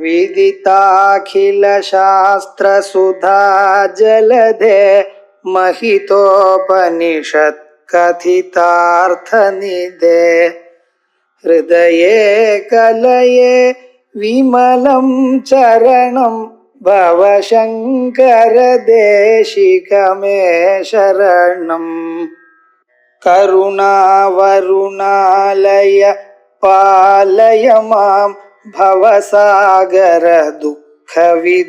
विदिताखिलशास्त्रसुधा जलधे महितोपनिषत् कथितार्थनिधे हृदये कलये विमलं चरणं भवशङ्कर देशिकमे शरणम् करुणावरुणालय पालय मां भवसागर दुःखविदूनहृदं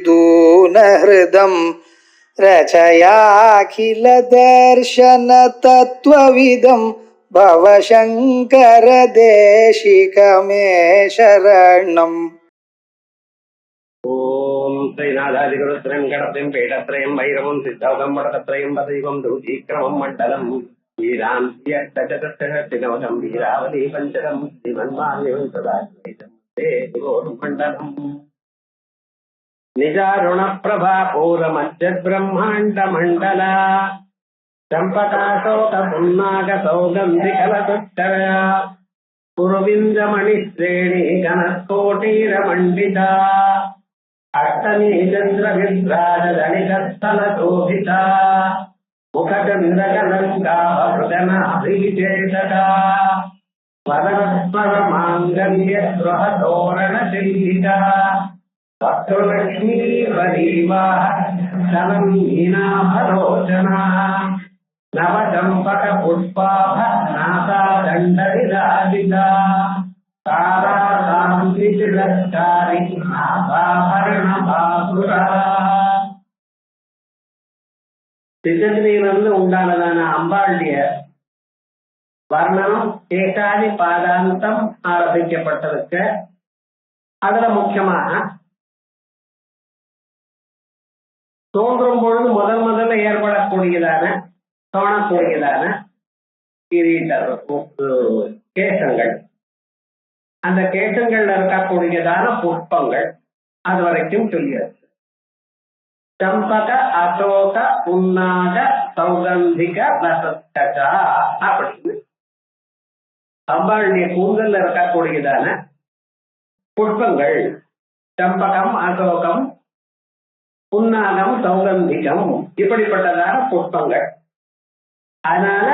रचयाखिल दर्शन तत्त्वविदं भवशङ्कर देशिकमे शरणम्। ओम श्रीनाथादिगुरुत्रयं गणपतिं पीठत्रयं भैरवं सिद्धौघं वटकत्रयं पदैवं दूतीक्रमं मण्डलं वीरान्त्यष्टचतुष्टषष्टिनवतं वीरावली पञ्चकं श्रीमन्मान्यं सदा ते गुरोर्मण्डलम् निजारुणप्रभा पूर्वमध्यब्रह्माण्डमण्डला चम्पकाशोकपुन्नागसौगन्धिकलसुत्तरया पुरविन्दमणिश्रेणी गणकोटीरमण्डिता अष्टमी चन्द्रविभ्राजगणितस्थलशोभिता मुखचन्द्रकलङ्काभृगनाभिषेचका वदनस्मरमाङ्गल्यगृहतोरणशिल्पिका वक्षलक्ष्मीवरीवाहनं मीनाभरोचना नवचम्पकपुष्पाभनासादण्डविराजिता तारासांसितिरस्कारी नाभाभरणभासुरा சித்தத்திலிருந்து உண்டானதான அம்பாளுடைய வர்ணனம் ஏகாதி பாதாந்தம் ஆரம்பிக்கப்பட்டிருக்கு. அதுல முக்கியமாக தோன்றும் பொழுது முதல்ல ஏற்படக்கூடியதான தோணக்கூடியதான கேசங்கள், அந்த கேசங்கள்ல இருக்கக்கூடியதான புஷ்பங்கள் அது வரைக்கும் சொல்லியாச்சு. சம்பக அசோக புன்னாக சௌகந்திக லசஸ்கா அப்படின்னு அம்பாளுடைய கூந்தல்ல இருக்கக்கூடியதான புஷ்பங்கள் சம்பகம், அசோகம், புன்னாகம், சௌகந்திகம் இப்படிப்பட்டதான புஷ்பங்கள். அதனால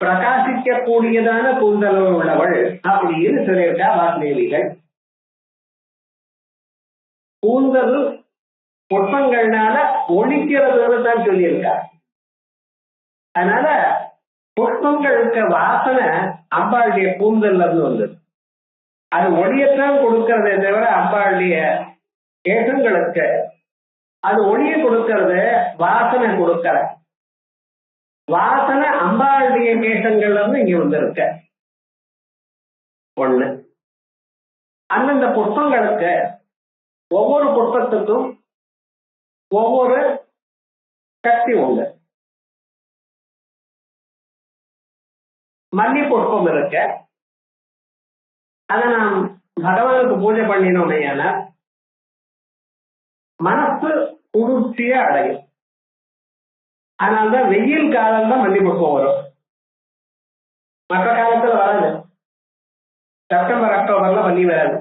பிரகாசிக்க கூடியதான கூந்தல் உள்ளவள் அப்படின்னு சொல்லியிருக்கா வாக்தேவிகள். கூந்தல் புஷ்பங்கள்னால ஒழிக்கிறதுன்னு தான் சொல்லியிருக்கா. அதனால புஷ்பங்களுக்கு வாசனை அம்பாளுடைய கூந்தல்ல இருந்து வந்தது. அது ஒளியத்தான் கொடுக்கறதே தவிர அம்பாளுடைய கேசங்களுக்கு அது ஒளிய கொடுக்கறது, வாசனை கொடுக்கற. வாசனை அம்பாளுடைய கேசங்கள்ல இருந்து இங்க வந்திருக்க ஒண்ணு. அந்தந்த புஷ்பங்களுக்கு ஒவ்வொரு புஷ்பத்துக்கும் ஒவ்வொரு சக்தி உண்டு. மல்லி புஷ்பம் இருக்க, அதை நாம் பகவானுக்கு பூஜை பண்ணினோமே மனசு குளிர்ச்சிய அடையும். அதனால்தான் வெயில் காலம் தான் மல்லி புஷ்பம் வரும், மற்ற காலத்துல வராது. செப்டம்பர் அக்டோபர்ல மல்லி வராது.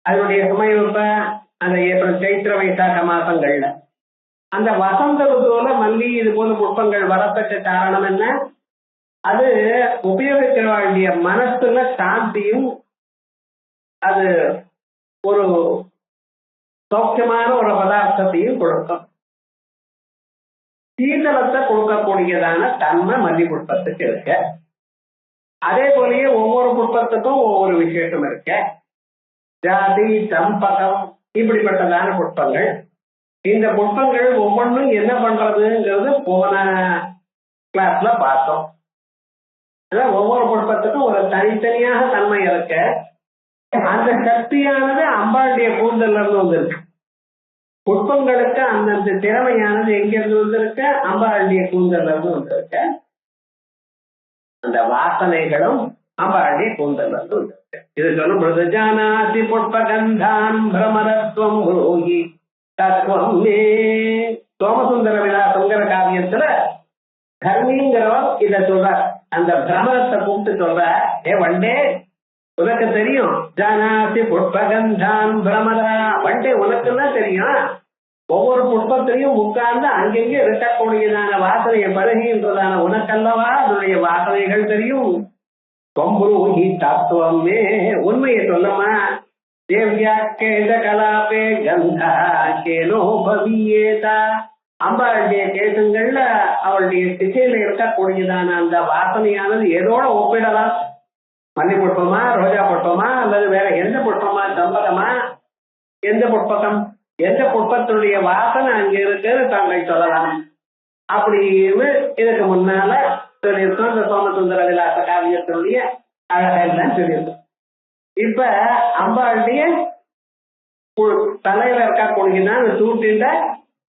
அதனுடைய சுமையுப்ப அந்த ஏப்ரல் சைத்திர வைசாக மாசங்கள்ல. அந்த வசந்த ருதுல மல்லி இது போல புஷ்பங்கள் வரத்தக்க காரணம் என்ன? அது உபயோகிக்க வேண்டிய மனசுல சாந்தியும் அது ஒரு சௌக்கியமான ஒரு பதார்த்தத்தையும் கொடுக்கும். சீதளத்தை கொடுக்கக்கூடியதான தன்மை மல்லி புஷ்பத்துக்கு இருக்க. அதே போலயே ஒவ்வொரு புஷ்பத்துக்கும் ஒவ்வொரு விசேஷம் இருக்க. ஜாதி, சம்பகம் இப்படிப்பட்டதான புஷ்பங்கள். இந்த புஷ்பங்கள் ஒவ்வொன்றும் என்ன பண்றதுங்கிறது போன கிளாஸ்ல பார்த்தோம். ஒவ்வொரு புஷ்பத்துக்கும் ஒரு தனித்தனியாக தன்மை இருக்க. அந்த சக்தியானது அம்பாளுடைய கூந்தல்ல இருந்து வந்திருக்கு. புஷ்பங்களுக்கு அந்தந்த திறமையானது எங்க இருந்து வந்திருக்க? அம்பாளுடைய கூந்தல்ல இருந்து வந்திருக்க. அந்த வாசனைகளும் அம்பாளுடைய கூந்தல்ல இருந்து வந்திருக்கு. இது சொல்லும் பொழுது ஜானாதி புஷ்பகந்தான் பிரமரத்வம் குரோகி தத்துவம் மே. சோமசுந்தர விலாசங்கிற காவியத்துல தர்மிங்கிறவர் இத சொல்ற. அந்த பிரமரத்தை கூப்பிட்டு சொல்ற, ஏ வண்டே உனக்கு தெரியும் ஜானாசி புஷ்பகந்தான் பிரமதா வண்டே உனக்குதான் தெரியும். ஒவ்வொரு புஷ்பத்திலையும் உட்கார்ந்து அங்கெங்கே இருக்கக்கூடியதான வாசனையை பழகின்றதான உனக்கல்லவா அதனுடைய வாசனைகள் தெரியும். தொம்புருஹி தத்துவமே உண்மையை சொல்லமா. தேவ்யா கேத கலாபே கந்தா கேனோ பவியேதா அம்பாளுடைய கேசங்கள்ல அவளுடைய திசையில இருக்கக்கூடியதான அந்த வாசனையானது எதோட ஒப்பிடலாம்? மல்லி புஷ்பமா, ரோஜா புஷ்பமா, அல்லது வேற எந்த புஷ்பமா, சம்பகமா, எந்த புஷ்பகம், எந்த புஷ்பத்தினுடைய வாசனை அங்க இருக்குன்னு தாங்கள் சொல்லலாம். அப்படின்னு இதுக்கு முன்னால சொல்லியிருக்கோம். இந்த சோமசுந்தர விலாச காவியத்தினுடைய அழகெல்லாம் சொல்லியிருக்கோம். இப்ப அம்பாளுடைய தலையில இருக்கக்கூடியதான் அந்த சூட்டில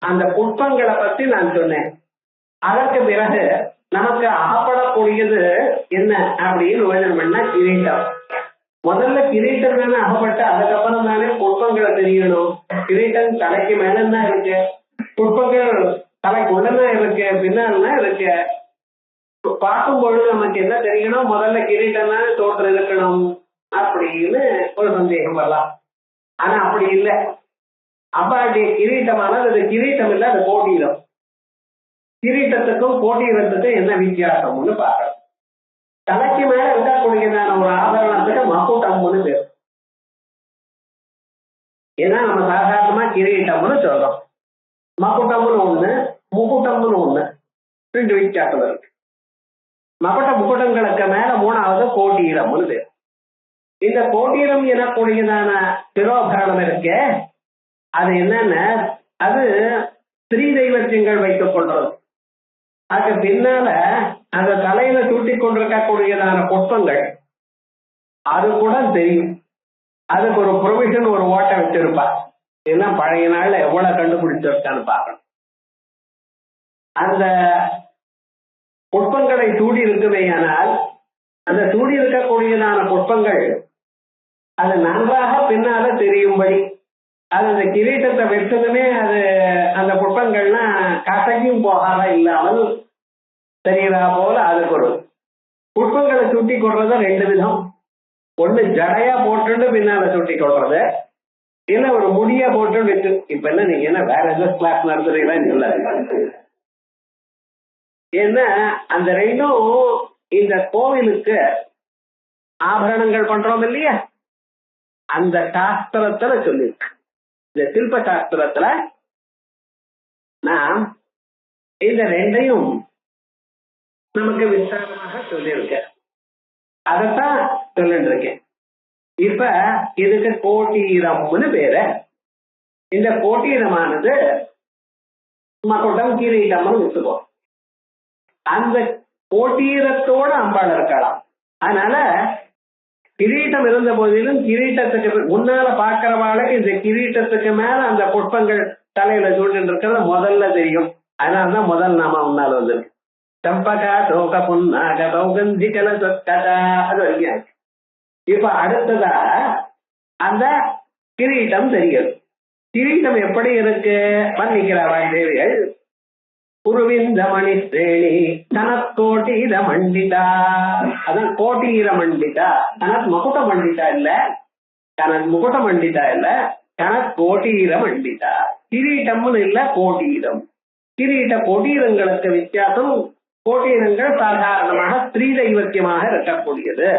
அந்த புஷ்பங்களை பத்தி நான் சொன்னேன். அதற்கு பிறகு நமக்கு அகப்படக்கூடியது என்ன அப்படின்னு வேணும்னா கிரீட்டம். முதல்ல கிரீட்டம் தானே அகப்பட்டு அதுக்கப்புறம் தானே புஷ்பங்களை தெரியணும். கிரீட்டம் தலைக்கு மேலதான் இருக்கு, புஷ்பங்கள் தலைக்குள்ளதான் இருக்கு, பின்னால்தான் இருக்கு. பார்க்கும் பொழுது நமக்கு என்ன தெரியணும்? முதல்ல கிரீட்டம் தானே தோற்றம் இருக்கணும் அப்படின்னு ஒரு சந்தேகம் வரலாம். ஆனா அப்படி இல்லை. அம்பாளுடைய கிரீட்டமானது அது கிரீட்டம் இல்லை, அது கோட்டீரம். கிரீட்டத்துக்கும் கோட்டீரத்துக்கும் என்ன வித்தியாசம்னு பார்க்கணும். தலைக்கு மேல இருக்கக்கூடியதான ஒரு ஆபரணத்துக்கு மகுட்டம்னு பேர். ஏன்னா நம்ம சாதாரணமா கிரீட்டம்னு சொல்றோம். மகுட்டம்னு ஒண்ணு, முகுட்டம்னு ஒண்ணு, ரெண்டு வித்தியாசம் இருக்கு. முகுட்டங்களுக்கு மேல மூணாவது கோட்டீரம்னு பேர். இந்த கோட்டீரம் எனக்கூடியதான சிரோபரணம் இருக்கே, அது என்னன்னா அது ஸ்ரீ தெய்வத்தியங்கள் வைத்துக் கொள்றது. அதுக்கு பின்னால அந்த தலையில சூட்டி கொண்டிருக்கக்கூடியதான புஷ்பங்கள் அது கூட தெரியும். அதுக்கு ஒரு ப்ரொவிஷன், ஒரு ஓட்டை வச்சிருப்பா. இதெல்லாம் பழைய நாள்ல எவ்வளவு கண்டுபிடிச்சிருக்கான்னு பார்க்கணும். அந்த புஷ்பங்களை சூடி இருக்குமேயானால் அந்த சூடி இருக்கக்கூடியதான புஷ்பங்கள் அது நன்றாக பின்னால தெரியும்படி அது அந்த கிரீட்டத்தை வெட்டதுமே அது அந்த புஷ்பங்கள்லாம் கசையும் போகாத இல்லாமல் தெரியறா போல அதுக்கு ஒரு புஷ்பங்களை சுட்டி கொள்றத ரெண்டு விதம். ஒண்ணு ஜடையா போட்டு பின்னால சுட்டி கொள்றது, இல்ல ஒரு முடியா போட்டு விட்டு. இப்ப என்ன நீங்க என்ன வேற எதாவது கிளாஸ் நடத்துறீங்களான்னு சொல்லாது. ஏன்னா அந்த ரெண்டும் இந்த கோவிலுக்கு ஆபரணங்கள் பண்றோம் இல்லையா, அந்த சாஸ்திரத்துல சொல்லிருக்கு. இந்த சில்ப சாஸ்திரத்துல நான் இந்த ரெண்டையும் நமக்கு விசாரமாக சொல்லியிருக்க, அதத்தான் சொல்லிட்டு இருக்கேன். இப்ப இதுக்கு கோட்டீரம்னு பேரு. இந்த கோட்டீரமானது மகுடம் கிரீட்டம்னு வச்சுக்கோ. அந்த கோட்டீரத்தோட அம்பாள் இருக்கலாம். அதனால கிரீட்டம் இருந்த போதிலும் கிரீட்டத்துக்கு முன்னால பாக்கிறவாளுக்கு இந்த கிரீட்டத்துக்கு மேல அந்த புஷ்பங்கள் தலையில சூழ்ந்து இருக்கிறது முதல்ல தெரியும். அதனாலதான் முதல் நாம முன்னால வந்து சம்பகா தோக புன்னாக தௌகந்தி கல சொக்கதா அது வரைக்கும். இப்ப அடுத்ததா அந்த கிரீட்டம் தெரியும். கிரீட்டம் எப்படி இருக்கு வர்ணிக்கிறார் தேவிகள். குருவிந்த மணி ஸ்ரேணி கனத்கோட்டீர மண்டிதா. அதான் கோட்டீர மண்டிதா. கனத் மகுட மண்டிதா இல்ல, கனத் முகுட மண்டிதா இல்ல, கனத் கோட்டீர மண்டிதா. கிரீட்டம்னு இல்ல, கோட்டீரம். கிரீட்ட கோட்டீரங்களுக்கு வித்தியாசம். கோட்டீரங்கள் சாதாரணமாக ஸ்ரீ தெய்வத்தியமாக இருக்கக்கூடியது.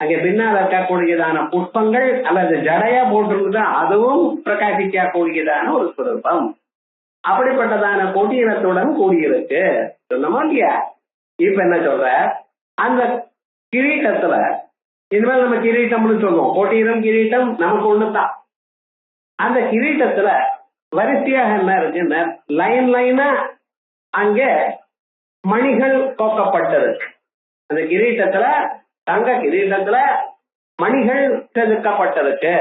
அங்கே பின்னால் இருக்கக்கூடியதான புஷ்பங்கள் அல்லது ஜடையா போட்டிருந்தா அதுவும் பிரகாசிக்கக்கூடியதான ஒரு சுரூபம். அப்படிப்பட்டதான கோட்டீரத்துடன் கூடியிருக்கு சொன்னோமா இல்லையா. இப்ப என்ன சொல்ற, அந்த கிரீட்டத்துல இனிமேல் நம்ம கிரீட்டம்னு சொல்லுவோம். கோட்டீரம் கிரீட்டம் நமக்கு ஒண்ணுதான். அந்த கிரீட்டத்துல வரிசையாக என்ன இருக்குன்னு லைன் லைனா அங்கே மணிகள் கோக்கப்பட்டிருக்கு. அந்த கிரீட்டத்துல, தங்க கிரீட்டத்துல மணிகள் செதுக்கப்பட்டிருக்கு.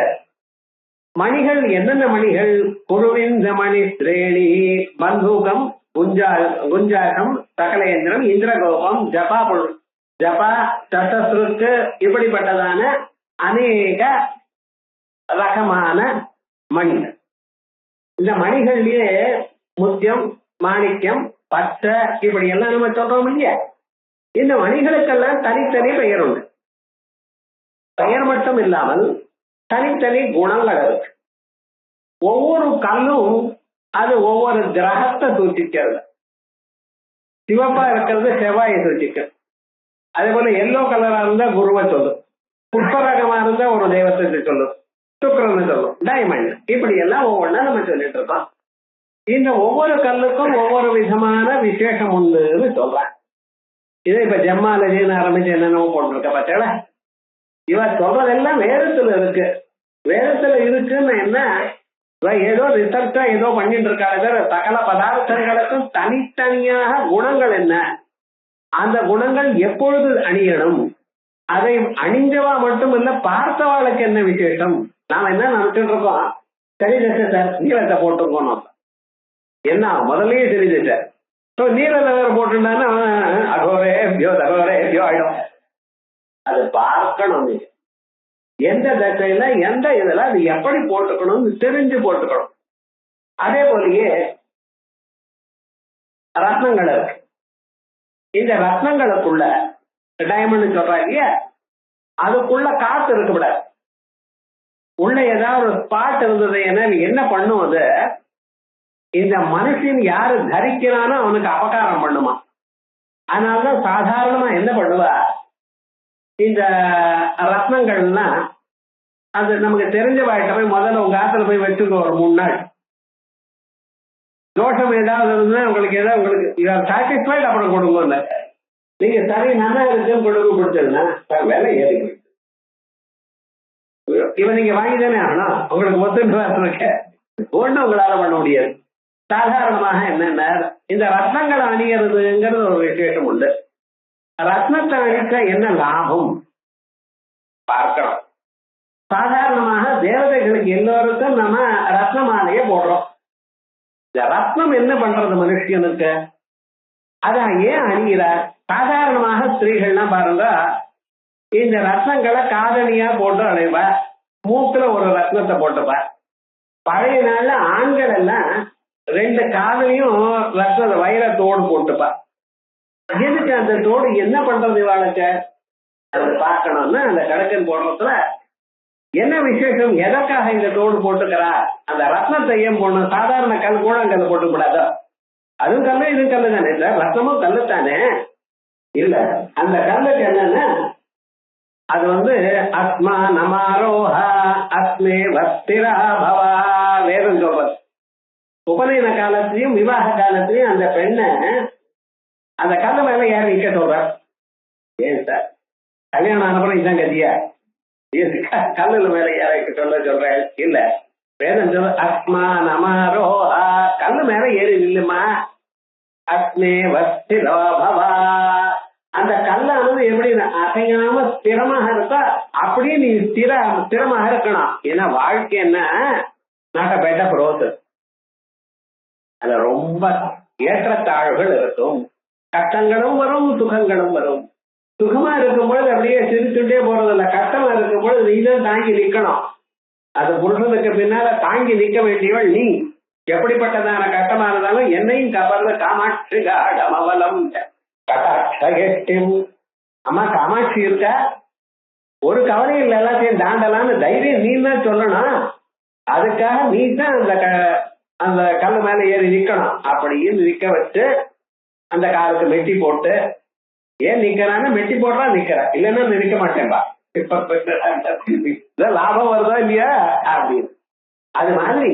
மணிகள் என்னென்ன மணிகள்? குருவிந்த மணி ஸ்ரேணி பந்தூகம் குஞ்சாகம் சகலேந்திரம் இந்திரகோபம் ஜபா சதஸ்ருக்கு இப்படிப்பட்டதான அநேக ரகமான மணிகள். இந்த மணிகள்லயே முத்தியம், மாணிக்கம், பச்சை இப்படி எல்லாம் நம்ம சொல்றோம் இல்லையா. இந்த மணிகளுக்கெல்லாம் தனித்தனி பெயர் உண்டு. பெயர் மட்டும் இல்லாமல் தனித்தனி குணங்கள் இருக்கு. ஒவ்வொரு கல்லும் அது ஒவ்வொரு கிரகத்தை சூச்சிக்கிறது. சிவப்பா இருக்கிறது செவ்வாயை சூச்சிக்கும். அதே போல எல்லோ கலரா இருந்தா குருவை சொல்லும், புஷ்பரகமா இருந்தா ஒரு தெய்வத்தை சொல்லும், சுக்கிரன்னு சொல்லும், டைமண்ட், இப்படி எல்லாம் ஒவ்வொன்னா நம்ம சொல்லிட்டு இருக்கோம். இந்த ஒவ்வொரு கல்லுக்கும் ஒவ்வொரு விதமான விசேஷம் உண்டுன்னு சொல்றேன். இது இப்ப ஜெம்மாலஜின்னு ஆரம்பிச்சு என்னென்னவோ போட்டிருக்க பார்த்தா, இவ சொல்றதெல்லாம் வேதத்துல இருக்கு. வேதத்துல இருக்குன்னு என்ன, ஏதோ ரிசர்ச்சா ஏதோ பண்ணிட்டு இருக்காங்க. சகல பதார்த்தங்களுக்கும் தனித்தனியாக குணங்கள் என்ன, அந்த குணங்கள் எப்பொழுது அணியணும், அதை அணிஞ்சவா மட்டும் இல்ல பார்த்தவாளுக்கு என்ன விசேஷம். நாம என்ன நினைச்சிட்டு இருக்கோம், சரி சார் நீளத்தை போட்டுருக்கோம், என்ன முதல்லயே தெரிஞ்சுட்ட நீளத்தை வேற போட்டுட்டான்னா அகோரே எப்படியோ ஆயிடும். அது பார்க்கணும், நீங்க எந்த தசையில எந்த இதுல அது எப்படி போட்டுக்கணும்னு தெரிஞ்சு போட்டுக்கணும். அதே போலயே ரத்னங்கள் இருக்கு. இந்த ரத்னங்களுக்குள்ள டைமண்ட் சொல்றாங்க, அதுக்குள்ள காத்து இருக்கக்கூடாது. உள்ள ஏதாவது ஒரு ஸ்பாட் இருந்தது என்ன பண்ணும், அது இந்த மனுஷன் யாரு தரிக்கிறானோ அவனுக்கு அபகாரம் பண்ணுமா. அதனாலதான் சாதாரணமா என்ன பண்ணுவா, இந்த ரத்னங்கள்லாம் அது நமக்கு தெரிஞ்ச வாழ்க்கை போய் முதல்ல உங்க ஆத்துல போய் வச்சுக்கோ ஒரு 3 நாள். தோஷம் ஏதாவது இருந்ததுன்னா உங்களுக்கு ஏதாவது உங்களுக்கு சாட்டிஸ்ஃபைட் அப்புறம் கொடுங்க. நீங்க சரி நல்லா இருக்குன்னு கொடுக்க கொடுத்ததுன்னா வேலை ஏறி இவன் நீங்க வாங்கி தானே ஆகணும். உங்களுக்கு ஒத்துன்னு இருக்க ஒன்றும் உங்களால பண்ண முடியாது. சாதாரணமாக என்னென்ன இந்த ரத்னங்களை அணிகிறதுங்கிறது ஒரு விசேஷம் உண்டு. ரத்னத்தை அணிக்க என்ன லாபம் பார்க்கணும். சாதாரணமாக தேவதைகளுக்கு எல்லோருக்கும் நம்ம ரத்ன மாலையை போடுறோம். இந்த ரத்னம் என்ன பண்றது மனுஷனுக்கு, அதான் ஏன் அணிகிறார். சாதாரணமாக ஸ்திரீகள்லாம் பாருங்க, இந்த ரத்னங்களை காதணியா போட்டு அடைவா, மூக்குல ஒரு ரத்னத்தை போட்டுப்பா. பழைய நாள்ல ஆண்கள் எல்லாம் 2 காதலையும் ரத்ன வைரத்தோடு போட்டுப்பா. எதுக்கு அந்த தோடு என்ன பண்றது இவாளுக்கு அது பார்க்கணும்னா, அந்த கடக்கன் போடுறதுல என்ன விசேஷம், எதற்காக இந்த தோடு போட்டுக்கிறா, அந்த ரத்னத்தை ஏன் போடணும். சாதாரண கல் கூட அங்க போட்டு கூடாதோ, அதுவும் கல்லு இதுவும் கல்லு தானே, இல்ல ரத்னமும் கல்லு தானே. இல்ல அந்த கல்லுக்கு என்னன்னா, அது அஸ்மா நமாரோஹா அஸ்மே வஸ்திரா பவா வேதம் சொல்றது. உபநயன காலத்திலையும் விவாக காலத்திலையும் அந்த பெண்ணை அந்த கல்லு மேல ஏன் நிக்க சொல்ற. ஏன் சார் கல்யாணம் ஆனப்பறம் இதுதான் கதியா, கல்லுல மேல ஏற சொல்றேன். இல்ல வேதம் சொல்ற அஸ்மா நமாரோஹா, கல்லு மேல ஏறி நில்லுமா. அஸ்மே வஸ்திரா பவா, அந்த கல்லானது எப்படி அசையாம ஸ்திரமாக இருக்கா அப்படியே நீ ஸ்திரமாக இருக்கணும். ஏன்னா வாழ்க்கை என்ன நாட்டப்பேட்ட புரோத்து, அதுல ரொம்ப ஏற்றத்தாழ்வுகள் இருக்கும், கஷ்டங்களும் வரும் சுகங்களும் வரும். சுகமா இருக்கும்பொழுது அப்படியே சிரிச்சுட்டே போறதில்ல, கஷ்டமா இருக்கும்பொழுது நீதான் தாங்கி நிக்கணும். அது புருஷனுக்கு பின்னால தாங்கி நிக்க வேண்டியவள் நீ. எப்படிப்பட்டதான கஷ்டமா இருந்தாலும் என்னையும் கவர்ந்த காமாட்சி காடமவலம் அம்மா காமாட்சி இருக்க, ஒரு கவலையும் இல்லை, எல்லாத்தையும் தாண்டலான்னு தைரியம் நீ தான் சொல்லணும். அதுக்காக நீ தான் அந்த கல்லு மேல ஏறி நிக்கணும். அப்படின்னு நிக்க வச்சு அந்த காலுக்கு மெட்டி போட்டு, ஏன் நிக்கிறான்னு மெட்டி போடுறா நிக்கிற, இல்லைன்னா நிக்க மாட்டேன்பா. இப்ப லாபம் வருதா இல்லையா அப்படின்னு. அது மாதிரி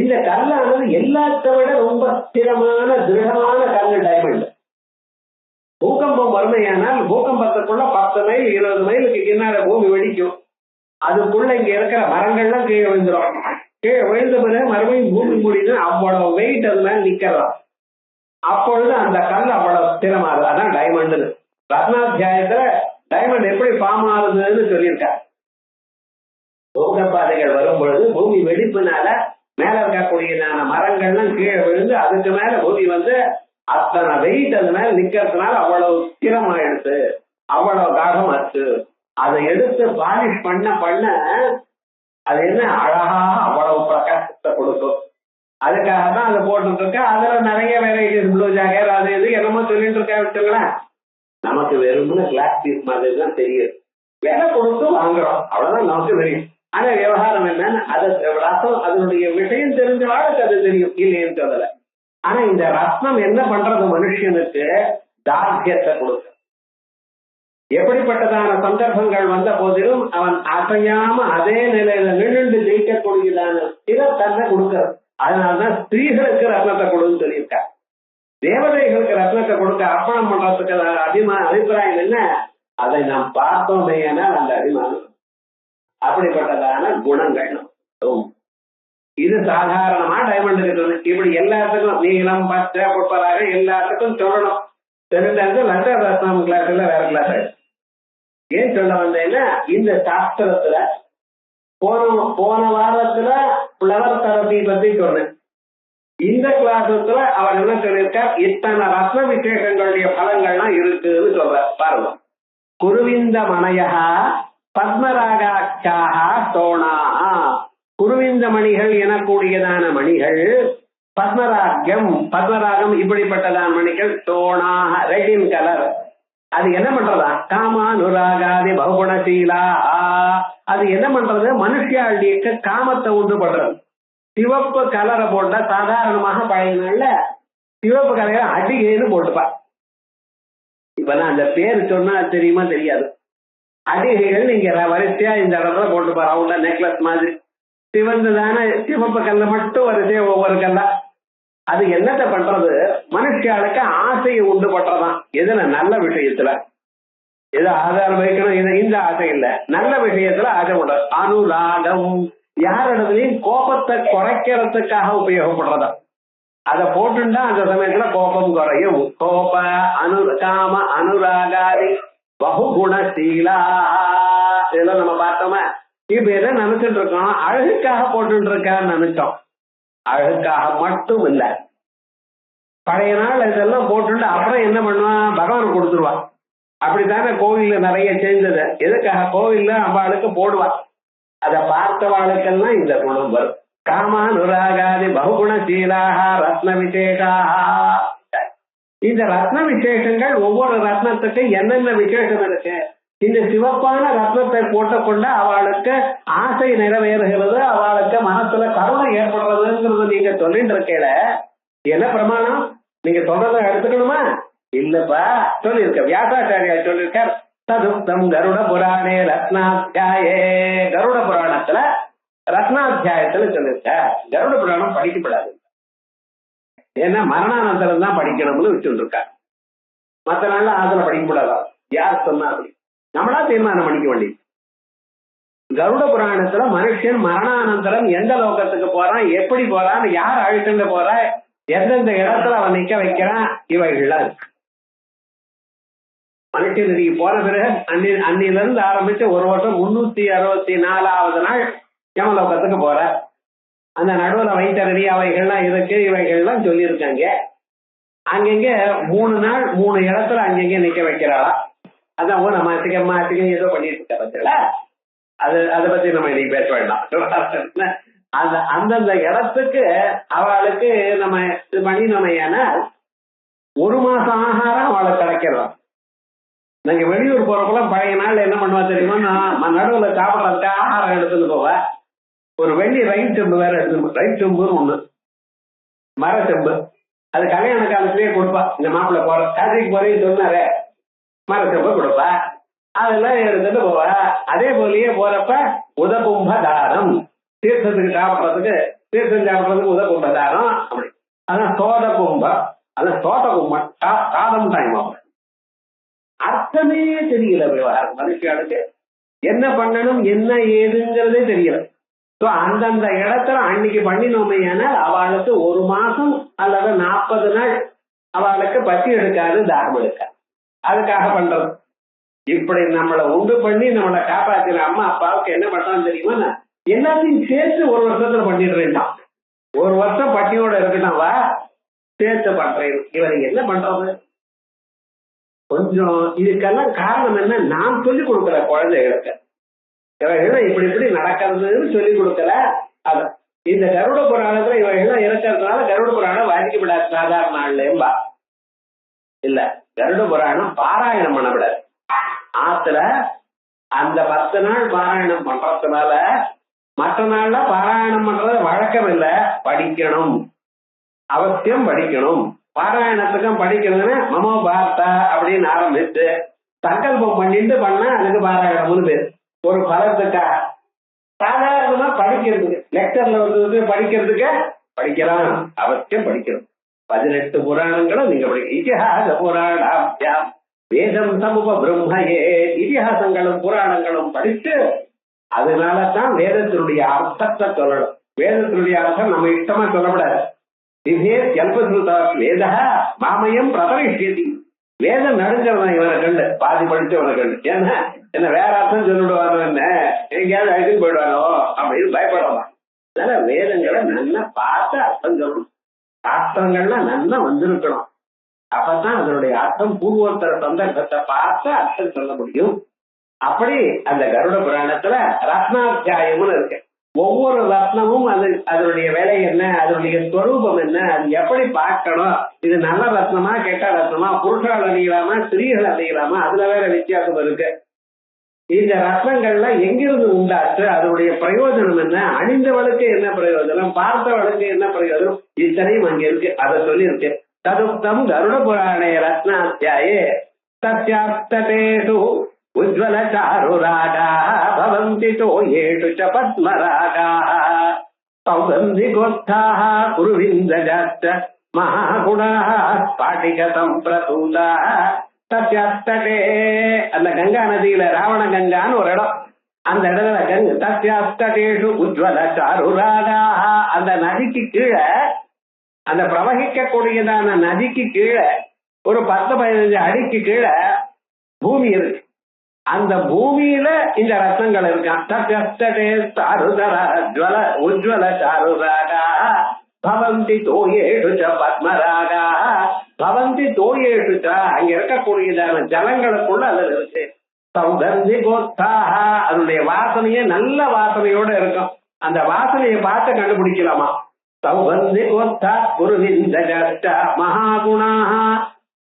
இந்த கல்லானது எல்லாத்த விட ரொம்ப ஸ்திரமான திருடமான கல்லு டைமண்ட். பூகம்பம் வறுமையானால் பூகம்பத்துக்குள்ள 10 மைல் 20 மைலுக்கு கிணறு பூமி வெடிக்கும். அதுக்குள்ள இங்க இருக்கிற மரங்கள்லாம் கீழே விழுந்துடும். கீழே விழுந்த பிறகு மறுபடியும் பூமி முடிஞ்சு அவ்வளவு வெயிட் அது மேல நிக்கலாம். அப்பொழுது அந்த கல் அவ்வளவு ஸ்திரமாகுது. அதான் டைமண்ட். ரத்னாத்தியாயத்துல டைமண்ட் எப்படி ஃபார்ம் ஆகுதுன்னு சொல்லியிருக்காரு. பூகம்பாதைகள் வரும் பொழுது பூமி வெடிப்புனால மேல இருக்கக்கூடிய மரங்கள்லாம் கீழே விழுந்து அதுக்கு மேல பூமி அத்தனை வெயிட் அது மேல நிக்கிறதுனால அவ்வளவு ஸ்திரமாயிடுச்சு, அவ்வளவு காகமாச்சு. அதை எடுத்து பாலிஷ் பண்ண அது என்ன அழகா அவ்வளவு பிரகாசத்தை கொடுக்கும். அதுக்காக தான் அதை போட்டு இருக்க. அதுல நிறைய வெரைட்டிஸ், ப்ளூ ஜாகர் அது இது என்னமோ சொல்லிட்டு இருக்கா. விட்டுங்களேன், நமக்கு வெறும்னு கிளாஸ் பீஸ் மாதிரி தான் தெரியுது. விலை கொடுத்து வாங்குறோம், அவ்வளவுதான் நமக்கு தெரியும். ஆனா விவகாரம் என்னன்னு அது ரத்னம் அதனுடைய விஷயம் தெரிஞ்சவாளுக்கு அது தெரியும், இல்லைன்னு சொல்லல. ஆனா இந்த ரத்னம் என்ன பண்றது மனுஷனுக்கு? தார்த்தியத்தை கொடுக்க. எப்படிப்பட்டதான சந்தர்ப்பங்கள் வந்த போதிலும் அவன் அசையாம அதே நிலையில நின்று ஜெயிக்கக்கூடியதான இதை தன்னை கொடுக்கிறது. அதனாலதான் ஸ்திரீகளுக்கு ரத்னத்தை கொடுன்னு சொல்லியிருக்கார். தேவதைகளுக்கு ரத்னத்தை கொடுக்க அர்ப்பணம் பண்றதுக்கு அபிப்பிராயம் என்ன? அதை நாம் பார்த்தோமே அந்த அபிமானம். அப்படிப்பட்டதான குணங்கள். இது சாதாரணமா டைமண்ட் இருக்கிறது. இப்படி எல்லாத்துக்கும் நீளம் பச்சை பொற்பதாக எல்லாத்துக்கும் சொல்லணும். தெரிஞ்சாங்க லட்ச ரத்னம் கிளாஸ்ல வேற கிளாஸ். ஏன் சொல்ல வந்தேன்னா இந்த சாஸ்திரத்துல போன வாரத்துல பிளவர் தெரப்பி பத்தி சொன்னேன். இந்த கிளாஸ்ல அவர் என்ன சொல்லியிருக்கார்? இத்தனை ரத்ன விசேஷங்களுடைய பலங்கள்லாம் இருக்குன்னு சொல்ற பாருங்க. குருவிந்த மனையா பத்மராகாட்சாக தோணாஹா. குருவிந்த மணிகள் எனக்கூடியதான மணிகள், பத்மராகம் பத்மராகம் இப்படிப்பட்டதான மணிகள், தோணாக ரெட் இன் கலர். அது என்ன பண்றதா? காமானுராகாதி பகுகுணசீலா. அது என்ன பண்றது? மனுஷியாளுக்கு காமத்தை உண்டு பண்றது. சிவப்பு கலரை போட்ட சாதாரணமாக பழைய நாள்ல சிவப்பு கலரை அடிகைன்னு போட்டுப்பா. இப்பதான் அந்த பேர் சொன்னா தெரியுமா தெரியாது. அடிகைகள் நீங்க வரிசையா இந்த இடத்துல போட்டுப்பா, ரவுண்டா நெக்லஸ் மாதிரி சிவந்துதான சிவப்பு கல்ல மட்டும் வரிசையா ஒவ்வொரு கல்லா. அது என்னத்தை பண்றது? மனுஷியாளுக்கு ஆசையை உண்டு பண்றதான். எதுல? நல்ல விஷயத்துல. எது ஆதாரம் வைக்கணும், இந்த ஆசை இல்ல, நல்ல விஷயத்துல ஆசை பண்றது. அனுராகம் யாரிடத்துலயும் கோபத்தை குறைக்கிறதுக்காக உபயோகப்படுறதா. அதை போட்டுட்டா அந்த சமயத்துல கோபம் குறையும். கோப காம அனுராகாதி பகுகுணசீலா. இதெல்லாம் நம்ம பார்த்தோமா? இப்ப எதை நினைச்சிட்டு இருக்கோம்? அழகுக்காக போட்டு இருக்கான்னு நினைச்சோம். அழகுக்காக மட்டும் இல்ல. பழைய நாள் இதெல்லாம் போட்டு அப்புறம் என்ன பண்ணுவான்? பகவான் கொடுத்துருவான். அப்படித்தானே கோவில்ல நிறைய சேர்ந்தது. எதுக்காக? கோவில்ல அம்பாளுக்கு போடுவான். அதை பார்த்தவாளுக்கெல்லாம் இந்த குணம் வரும். காமானுராகாதி பகுகுணசீலாக ரத்ன விசேஷாக. இந்த ரத்ன விசேஷங்கள் ஒவ்வொரு ரத்னத்துக்கு என்னென்ன விசேஷம் இருக்கு. இந்த சிவப்பான ரத்னத்தை போட்டுக்கொண்டு அவளுக்கு ஆசை நிறைவேறுகிறது, அவளுக்கு மனசுல கருணை ஏற்படுறதுங்கிறது நீங்க சொல்லிட்டு இருக்கல. என்ன பிரமாணம்? நீங்க சொல்றத எடுத்துக்கணுமா? இல்லப்பா, சொல்லியிருக்க வியாசாச்சாரியா சொல்லியிருக்கார். ததுக்தம் கருட புராணே ரத்னாத்தியாயே. கருட புராணத்துல ரத்னாத்தியாயத்துல சொல்லியிருக்க. கருட புராணம் படிக்கப்படாது. ஏன்னா மரணானந்தரம் தான் படிக்கணும்னு வச்சுட்டு இருக்காரு. மற்ற நாள்ல அதுல படிக்கப்படாதா? யார் சொன்னா? நம்மளா தீர்மானம் பண்ணிக்க வேண்டியது. கருட புராணத்துல மனுஷன் மரணானந்தரம் எந்த லோகத்துக்கு போறான், எப்படி போறான், யார் அழுத்தங்க போறா, எந்தெந்த இடத்துல அவன் நிக்க வைக்கிறான், இவைகள்லாம் இருக்கு. மனுஷனுக்கு போன பிறகு அன்னில இருந்து ஆரம்பிச்சு ஒரு வருஷம் 364வது நாள் யமலோகத்துக்கு போற. அந்த நடுவுல வைத்தறி அவைகள்லாம் இருக்கு, இவைகள்லாம் சொல்லியிருக்காங்க. அங்கங்க 3 நாள் 3 இடத்துல அங்கங்க நிக்க வைக்கிறாளா. அதான் மாத்திக்க ஏதோ பண்ணிட்டு இருக்க பத்தியா. அதை பத்தி நம்ம இன்னைக்கு பேச வேண்டாம். அந்தந்த இடத்துக்கு அவளுக்கு நம்ம இது பண்ணினோமையான 1 மாசம் ஆகாரம் அவளுக்கு கிடைக்கிறோம். நாங்க வெளியூர் போறப்பெல்லாம் பழைய நாள் என்ன பண்ணுவா தெரியுமா? நான் நடுவுல சாப்பிடறதுக்கு ஆகாரம் எடுத்துட்டு போவேன். ஒரு வெள்ளி ரைட் செம்பு வேற எடுத்துக்கணும். ரைட் செம்புன்னு ஒண்ணு, மர செம்பு. அது கல்யாண காலத்திலேயே கொடுப்பா. இந்த மாப்பிள்ளை போற காசிக்கு போறேன்னு சொன்னாரே, மர செம்பு கொடுப்பா. அதெல்லாம் எடுத்துட்டு போவா. அதே போலயே போறப்ப உதகும்ப தாரம், தீர்த்தத்துக்கு சாப்பிட்றதுக்கு, தீர்த்தம் சாப்பிட்றதுக்கு உதகும்ப தாரம். அப்படி அதான் சோத கும்பம், அதான் சோத கும்பம், சாதம் டைம் ஆகும். அர்த்தமே தெரியல விவகாரம். மனுஷியாளுக்கு என்ன பண்ணணும் என்ன ஏதுங்கிறதே தெரியல. அந்தந்த இடத்துல அன்னைக்கு பண்ணினோமையான அவளுக்கு 1 மாசம் அல்லது 40 நாள் அவளுக்கு பசி எடுக்காது, தாகம் எடுக்காது. அதுக்காக பண்றது. இப்படி நம்மளை உண்டு பண்ணி நம்மளை காப்பாத்தின அம்மா அப்பாவுக்கு என்ன பண்றான்னு தெரியுமா? எல்லாத்தையும் சேர்த்து 1 வருஷத்துல பண்ணிடுறேன். 1 வருஷம் பட்டியோட இருக்கட்டும், வா சேர்த்து பண்றேன். இவரை என்ன பண்றது? கொஞ்சம் இதுக்கெல்லாம் காரணம் என்ன? நான் சொல்லிக் கொடுக்கல குழந்தைகளுக்கு. இவைகள்லாம் இப்படி இப்படி நடக்கிறதுன்னு சொல்லிக் கொடுக்கல. அது இந்த கருட புராணத்துல இவைகள்லாம் இருக்கிறதுனால கருட புராணம் வாசிக்கப்படாது சாதாரண நாள்லேம்பா. இல்ல, கருட புராணம் பாராயணம் பண்ணப்படாது. ஆத்துல அந்த 10 நாள் பாராயணம் பண்றதுனால மற்ற நாள்ல பாராயணம் பண்றது வழக்கம் இல்ல, படிக்கணும், அவசியம் படிக்கணும். பாராயணத்துக்கும் படிக்கிறதுன்னு மமோ பார்த்தா அப்படின்னு ஆரம்பிச்சு சங்கல்பம் பண்ணிட்டு பண்ணா அதுக்கு பாராயணம்னு பேர். ஒரு பலத்துக்கா சாதாரணமா படிக்கிறதுக்கு லெக்சர்ல வந்து படிக்கிறதுக்கு படிக்கலாம், அவசியம் படிக்கணும். 18 புராணங்களும் நீங்க படிக்க. இதிகாச புராணாபியாம் வேதம் சமூக பிரம்மையே. இதிகாசங்களும் புராணங்களும் படித்து அதனாலதான் வேதத்தினுடைய அர்த்தத்தை சொல்லணும். வேதத்தினுடைய அர்த்தம் நம்ம இஷ்டமா சொல்லக்கூடாது. வேத மாமயம் பிரதரிஷ்யதி. வேதம் நடுஞ்சவன் இவனை கண்டு, பாதி படிச்சவனை கண்டு. ஏன்னா என்ன வேற அர்த்தம் சொல்லிடுவாங்க, என்ன எங்கேயாவது அழைத்து போயிடுவானோ அப்படின்னு பயப்படுவான். அதனால வேதங்களை நல்லா பார்த்து அர்த்தம் சொல்லணும். சாஸ்திரங்கள்லாம் நல்லா வந்திருக்கணும். அப்பதான் அதனுடைய அர்த்தம் பூர்வோத்தர சந்தர்ப்பத்தை பார்த்து அர்த்தம் சொல்ல முடியும். அப்படி அந்த கருட புராணத்துல ரத்னாத்தியாயம்னு இருக்கு. ஒவ்வொரு ரத்னமும் அதனுடைய வேலை என்ன, அதனுடைய ஸ்வரூபம் என்ன, அது எப்படி பார்க்கணும், இது நல்ல ரத்னமா கெட்ட ரத்னமா, புருஷால் அணியலாமா ஸ்திரீகள் அணியலாமா, அதுல வேற வித்தியாசம் இருக்கு. இந்த ரத்னங்கள்ல எங்கிருந்து உண்டாச்சு, அதனுடைய பிரயோஜனம் என்ன, அணிந்தவளுக்கு என்ன பிரயோஜனம், பார்த்தவளுக்கு என்ன பிரயோஜனம், இத்தனையும் அங்க இருக்கு. அதை சொல்லி இருக்கு. ததுக்தம் கருட புராணே ரத்னாத்தியாயே தத்யாப்தேஷு உஜ்வல சாருராகாः பவந்தி தோயேஷு ச பத்மராகாः சௌகந்திகோத்தாः குருவிந்தஜாச்ச மகாகுணாः ஸ்பாடிக சம்பிரசூதாः தத்யாப்தே. அந்த கங்கா நதியில ராவண கங்கான்னு ஒரு இடம், அந்த இடத்துல தத்யாப்தேஷு உஜ்வல சாருராகாः. அந்த நதிக்கு கீழே, அந்த பிரவகிக்கக்கூடியதான நதிக்கு கீழே ஒரு 10-15 அடிக்கு கீழே பூமி இருக்கு. அந்த பூமியில இந்த ரத்னங்கள் இருக்கான். உஜ்வல சாருராகா பவந்தி தோயேஷு ச பத்மராகா பவந்தி தோயேஷு ச. அங்க இருக்கக்கூடியதான ஜலங்களுக்குள்ள அதுல இருக்கு. சௌகந்தி கோத்தாக, அதனுடைய வாசனையே நல்ல வாசனையோட இருக்கும். அந்த வாசனையை பார்த்து கண்டுபிடிக்கலாமா. சௌகந்தி கோத்தா குருவிந்த மகாகுணாக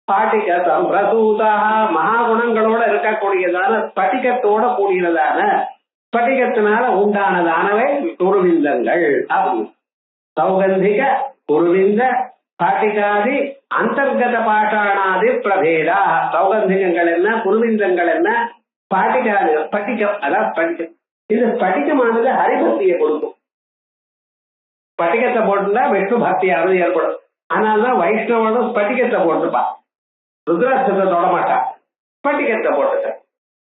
ஸ்பாடிக சம்பிரசூதாக, மகாகுணங்களோட இருக்கக்கூடியதான ஸ்படிகத்தோட கூடியதான ஸ்படிகத்தினால உண்டானதானவை குருவிந்தங்கள். சௌகந்திக குருவிந்த ஸ்பாடிகாதி அந்தர்கத பாஷாணாதி பிரபேதா. சௌகந்திகங்கள் என்ன, குருவிந்தங்கள் என்ன, ஸ்பாடிகாதி ஸ்படிகம், அதான் ஸ்படிகம். இந்த ஸ்படிகமானது ஹரிபக்தியை கொடுக்கும். ஸ்படிகத்தை போட்டுட்டா விஷ்ணு பக்தியானது ஏற்படும். ஆனால்தான் வைஷ்ணவனும் ஸ்படிகத்தை போட்டுப்பான், ருத்ராட்சத்தை தொட மாட்டான், ஸ்படிகத்தை போட்டுட்ட.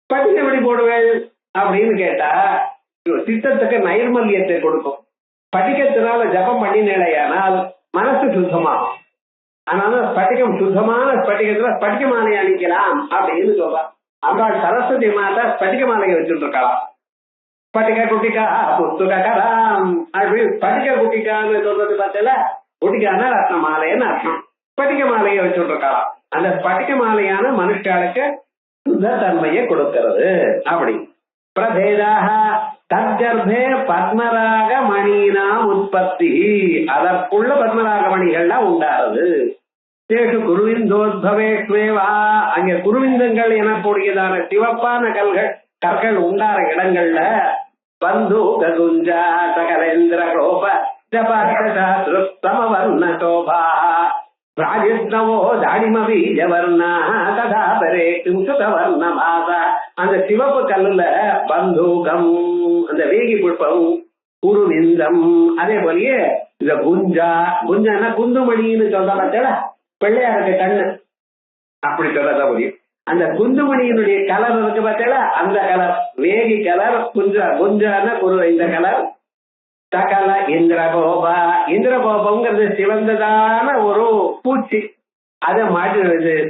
ஸ்படிகம் எப்படி போடுவேன் அப்படின்னு கேட்டா சித்தத்துக்கு நைர்மல்யத்தை கொடுக்கும். ஸ்படிகத்தினால ஜபம் பண்ணினேனால் மனசு சுத்தமாகும். அதனால ஸ்படிகம் சுத்தமான ஸ்படிகத்துல ஸ்படிக மாலையை அணிக்கலாம் அப்படின்னு சொல்றான். அம்பாள் சரஸ்வதி மாதா ஸ்படிக மாலையை வச்சுட்டு இருக்கலாம். ஸ்படிக குட்டிகா புஸ்துகராம் அப்படி ஸ்படிக குட்டிகான்னு சொல்றது பார்த்தல, குட்டிகான ரத்ன மாலைன்னு அர்த்தம். ஸ்படிக மாலையை வச்சுட்டு இருக்கலாம். அந்த ஸ்படிக மாலையான மனுஷாளுக்கு சுத்த தன்மையை கொடுக்கிறது. அப்படி பிரபேதாக தற்கர்ப்பே பத்மராக மணினாம் உற்பத்தி, அதற்குள்ள பத்மராக மணிகள்லாம் உண்டாறது. தேஷு குருவிந்தோத்பவேஷ்வேவா, அங்க குருவிந்தங்கள் எனக்கூடியதான சிவப்பான கற்கள் உண்டார இடங்கள்ல பந்து ககுஞ்சா சகலேந்திர கோப ஜபாசமவர்ண சோபா ராஜஸ்னவோ தாடிமவி ஜவர்ணா ததா பரே சுதவர்ண பாசா. அந்த சிவப்பு கல்லுல பந்தூகம், அந்த வேகி புஷ்பம், குருவிந்தம், அதே போலயே இந்த குஞ்சா, குஞ்சானா குந்துமணின்னு சொல்ற பார்த்தா பிள்ளையாருக்கு கண்ணு, அப்படி சொல்றதா முடியும். அந்த குந்துமணியினுடைய கலர் இருக்கு பார்த்தா அந்த கலர் வேகி கலர். குஞ்சான குரு இந்த கலர். சகல இந்திரகோபா, இந்திரகோபம்ங்கிறது சிவந்ததான ஒரு பூச்சி, அது மாட்டு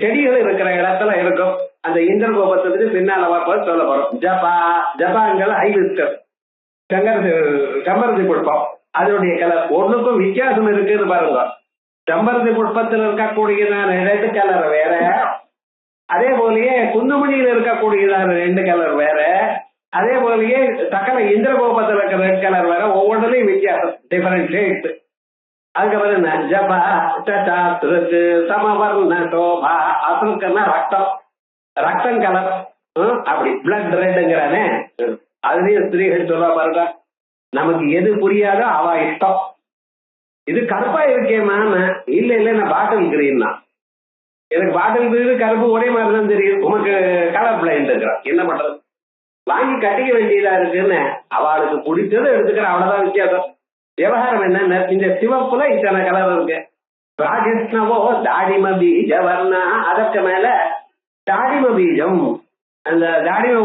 செடிகள் இருக்கிற இடத்துல இருக்கும். அந்த இந்திரகோபத்துக்கு பின்னால பார்ப்பது சொல்ல போறோம். ஜபா, ஜபாங்கிற ஹைபிஸ்கஸ் செம்பருத்தி புஷ்பம், அதனுடைய கலர் ஒண்ணுக்கும் வித்தியாசம் இருக்குன்னு பாருங்க. செம்பருத்தி புஷ்பத்தில் இருக்கக்கூடியதான ரெட் கலர் வேற, அதே போலயே குந்துமணியில் இருக்கக்கூடியதான 2 கலர் வேற, அதே போலயே சகல இந்திரகோபத்தில் இருக்கிற ரெட் கலர் வேற. ஒவ்வொன்றுலையும் வித்தியாசம், டிஃபரெண்ட் ஷேட்ஸ். அதுக்கப்புறம் ஜபா சமவர்ண சோபா, அசுருக்குன்னா ரத்தம், ரத்தம் கலர். அப்படி பிளட் ரெட்ங்கிறானே, அதுலயும் ஸ்திரீகள் சொல்ல பாருங்க, நமக்கு எது புரியாதோ அவ இஷ்டம். இது கருப்பா இருக்கேமா, இல்ல இல்ல நான் பாட்டில் கிரீன்னா, எனக்கு பாட்டில் கிரீன் கருப்பு ஒரே மாதிரி தான் தெரியும், உனக்கு கலர் பிளைண்ட் இருக்கிறான், என்ன பண்றது, வாங்கி கட்டிக்க வேண்டியதா இருக்குன்னு அவளுக்கு பிடிச்சதை எடுத்துக்கிற, அவ்வளவுதான் வித்தியாசம். விவகாரம் என்ன, இந்த சிவப்புல இத்தனை கலர் இருக்கு. ராஜஸ்னவோ தாடிம பீஜ வர்ணா, அதற்கு மேல தாடிம பீஜம், அந்த தாடிம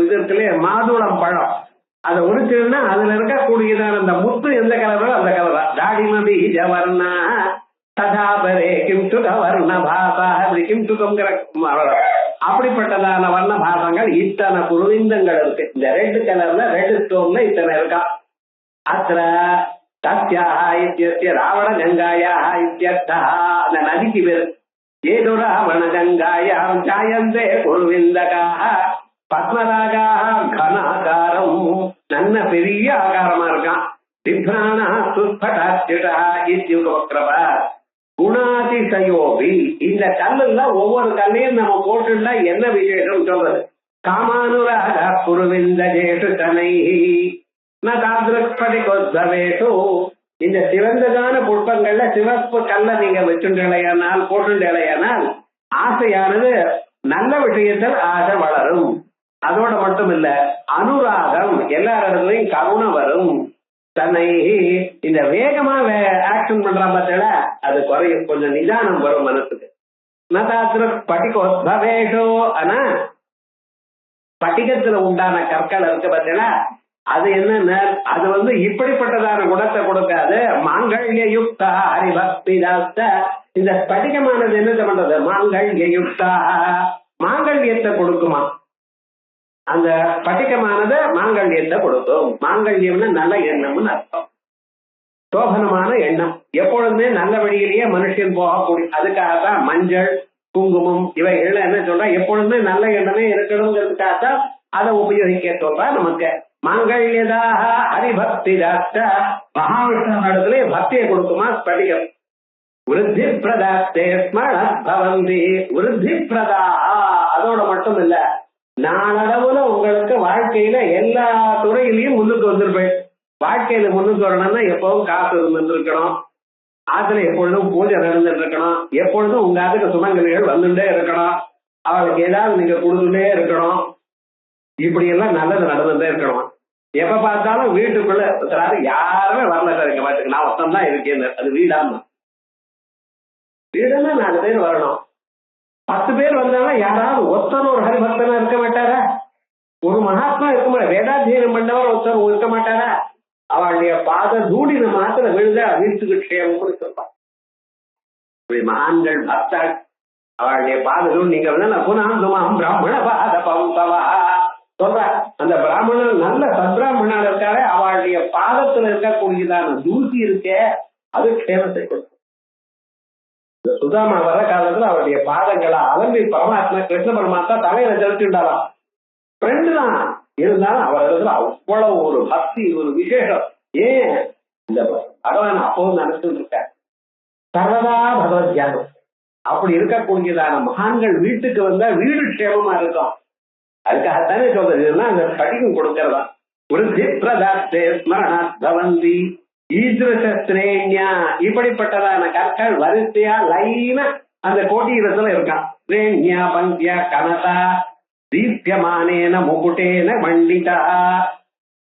இது இருக்குல்ல மாதுளம் பழம், அதை உரிச்சுன்னா அதுல இருக்கக்கூடியதான அந்த முத்து எந்த கலரோ அந்த கலரா. தாடிம பீஜ வர்ணா ததாபரே கிம் சுக வர்ண பாசா, அப்படி கிம் சுகம்ங்கிற அப்படிப்பட்டதான வர்ண பாசங்கள் இத்தனை குருவிந்தங்கள் இருக்கு. இந்த ரெட் கலர்ல ரெட் ஸ்டோன்ல இத்தனை இருக்கா. அத்திர தஸ்யாஹ இத்யஸ்ய ராவண கங்காயாஹ இத்யர்த்தஹ, அந்த நதிக்கு பேரு. ஏதோ ராவண கங்காயாம் ஜாயந்தே குருவிந்தகாஹ பத்மராகாஹ கனாகாரம், நல்ல பெரிய ஆகாரமா இருக்கான். திப்ராணா சுஸ்படாத்யுடா இத்யுகவக்ரவ குணாதிசயோபி, இந்த கல்லுலாம் ஒவ்வொரு கல்லையும் நம்ம போட்டுட்டா என்ன விசேஷம் சொல்றது. காமானுராக குருவிந்த ஜேஷு தனைஹி நதாதிருஷ்பதிகோத்பவேஷு, இந்த சிவந்ததான புஷ்பங்கள்ல சிவப்பு கல்ல நீங்க வச்சுட்டேலையானால் போட்டுட்டேலையானால் ஆசையானது நல்ல விஷயத்தில் ஆசை வளரும். அதோட மட்டும் இல்ல, அனுராகம் எல்லாரிடத்துலயும் கருணை வரும். தன்னை இந்த வேகமா ஆக்ஷன் பண்றான் பார்த்தல, அது குறையும், கொஞ்சம் நிதானம் வரும் மனசுக்கு. நதாதிருஷ்பதிகோத்பவேஷு, ஆனா பட்டிகத்துல உண்டான கற்கள் இருக்கு பார்த்தீங்களா, அது என்ன, அது இப்படிப்பட்டதான குணத்தை கொடுக்காது. மாங்கல்ய யுக்தா ஹரிபக்தி தாஸ்த, இந்த ஸ்படிகமானது என்ன பண்றது, மாங்கல்ய யுக்தா மாங்கல்யத்தை கொடுக்குமா. அந்த ஸ்படிகமானது மாங்கல்யத்தை கொடுக்கும். மாங்கல்யம்னு நல்ல எண்ணம்னு அர்த்தம், சோபனமான எண்ணம், எப்பொழுதுமே நல்ல வழியிலேயே மனுஷன் போகக்கூடிய. அதுக்காகத்தான் மஞ்சள் குங்குமம் இவைகள் என்ன சொல்றா, எப்பொழுதுமே நல்ல எண்ணமே இருக்கணுங்கிறதுக்காகத்தான் அதை உபயோகிக்க சொல்றா நமக்கு. மாங்கல்யதாக ஹரிபக்தி தாஸ்த, மகாவிஷ்ணு இடத்துல பக்தியை கொடுக்குமா ஸ்படிகம். விருத்தி பிரதாஸ்தே ஸ்மரணி விருத்தி பிரதா, அதோட மட்டும் இல்ல, நாளளவுல உங்களுக்கு வாழ்க்கையில எல்லா துறையிலையும் முன்னுக்கு வந்துருப்பேன். வாழ்க்கையில முன்னுக்கு வரணும்னா எப்பவும் காசு இருந்துட்டு இருக்கணும், ஆத்துல எப்பொழுதும் பூஜை நடந்துட்டு இருக்கணும், எப்பொழுதும் உங்க அதுக்கு சுமங்கலிகள் வந்துட்டே இருக்கணும், அவளுக்கு ஏதாவது நீங்க கொடுத்துட்டே இருக்கணும், இப்படி எல்லாம் நல்லது நடந்துட்டே இருக்கணும். எப்ப பார்த்தாலும் வீட்டுக்குள்ள யாருமே வரல சார் எங்க பாட்டுக்கு, நான் ஒருத்தம் தான் இருக்கேன், அது வீடாம வீடுன்னா 4 பேர் வரணும். 10 பேர் வந்தாலும் யாராவது ஒருத்தர் ஒரு ஹரிபக்தனா இருக்க மாட்டாரா, ஒரு மகாத்மா இருக்க மாட்டார், வேதாத்தியனம் பண்ணவர் ஒருத்தர் இருக்க மாட்டாரா, அவளுடைய பாத தூடி நம்ம மாத்திர விழுத வீட்டுக்கு க்ஷேமம்னு சொல்றான். மகான்கள் பக்தர் அவளுடைய பாத தூள் நீங்க பிராமண பாத பவா சொல்ற, அந்த பிராமணன் நல்ல சத்பிராமணன் இருக்காரு, அவளுடைய பாதத்துல இருக்கக்கூடியதான தூசி இருக்கே அது க்ஷேமத்தை கொடுக்கும். இந்த சுதாமா வர காலத்துல அவருடைய பாதங்களை அலம்பி பரமாத்மா கிருஷ்ண பரமாத்மா தலையில தெளிச்சுட்டாராம். ஃப்ரெண்டு தான் இருந்தாலும் அவரிடத்துல அவ்வளவு ஒரு பக்தி, ஒரு விசேஷம். ஏன் இந்த பகவான் அப்பவும் நடந்துட்டு இருக்க சர்வதா பகவத் தியானம். அப்படி இருக்கக்கூடியதான மகான்கள் வீட்டுக்கு வந்தா வீடு க்ஷேமமா இருக்கும். அதுக்காகத்தானே சொல்றது, அந்த படிக்கும் கொடுக்கறதா. விருத்தி பிரதாஸ்தே ஸ்மரணாத் பவந்தி ஈத்ரேண்யா, இப்படிப்பட்டதான கற்கள் வரிசையா லைனா அந்த கோட்டீரத்துல இருக்கான். ஸ்ரேண்யா பந்தியா கனதா தீப்யமானேன முகுட்டேன மண்டிதா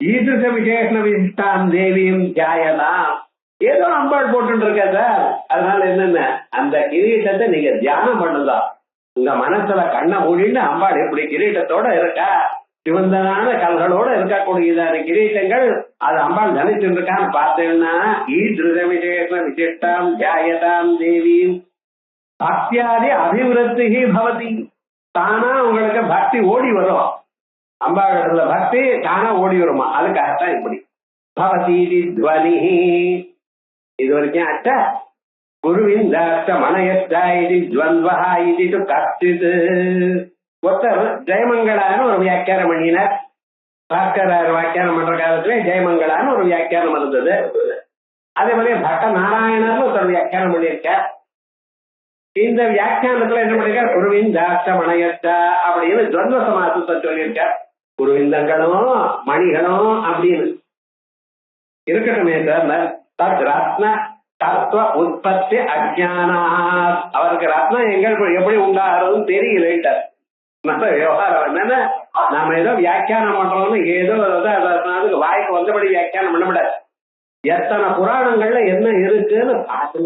ஈதிருஷ விசேஷ விசிஷ்டாம் தேவியும் தியாயலாம். ஏதோ அம்பாள் போட்டு இருக்க சார், அதனால என்னென்ன அந்த கிரீட்டத்தை நீங்க தியானம் பண்ணுதா, உங்க மனசுல கண்ணை மூடின்னு அம்பாள் எப்படி கிரீட்டத்தோட இருக்கா, சிவந்தனான கல்களோட இருக்கக்கூடியதான கிரீட்டங்கள் அது அம்பாள் தனிச்சுட்டு இருக்கான்னு பார்த்தேன்னா ஈதிருஷ விசேஷ விசிஷ்டாம் தியாயதாம் தேவியும் பக்தியாதி அபிவிருத்தி பவதி, தானா உங்களுக்கு பக்தி ஓடி வரும். அம்பாள் பக்தி தானா ஓடி வருமா, அதுக்காகத்தான் இப்படி பவதி துவனி. இது வரைக்கும் அச்ச குருவிந்தாச்ச மனயத்தா இது துவந்த்வா இது கஷ்டித். ஒருத்தர் ஜெயமங்களான்னு ஒரு வியாக்கியானம் பண்ணினார். பாஸ்கரார் வியாக்கியானம் பண்ற காலத்துல ஜெயமங்களான்னு ஒரு வியாக்கியானம் இருந்தது. அதே மாதிரி பட்ட நாராயணர்னு ஒருத்தர் வியாக்கியானம் பண்ணியிருக்கார். இந்த வியாக்கியானத்துல என்ன பண்ணிருக்க, குருவிந்தாச்ச மணையச்ச அப்படின்னு துவந்த சமாசத்தை சொல்லியிருக்க. குருவிந்தங்களும் மணிகளும் அப்படின்னு இருக்கட்டுமே சார். தத் ரத்ன தத்துவ உற்பத்தி அஜானா, அவருக்கு ரத்னம் எப்படி உண்டாகிறதுன்னு தெரியல. விவகாரம் என்னன்னா, நாம ஏதோ வியாக்கியானம் பண்றோம்னு ஏதோ அதுக்கு வாய்க்கு வந்தபடி வியாக்கியானம் பண்ண முடியாது. எத்தனை புராணங்கள்ல என்ன இருக்குன்னு பார்த்து,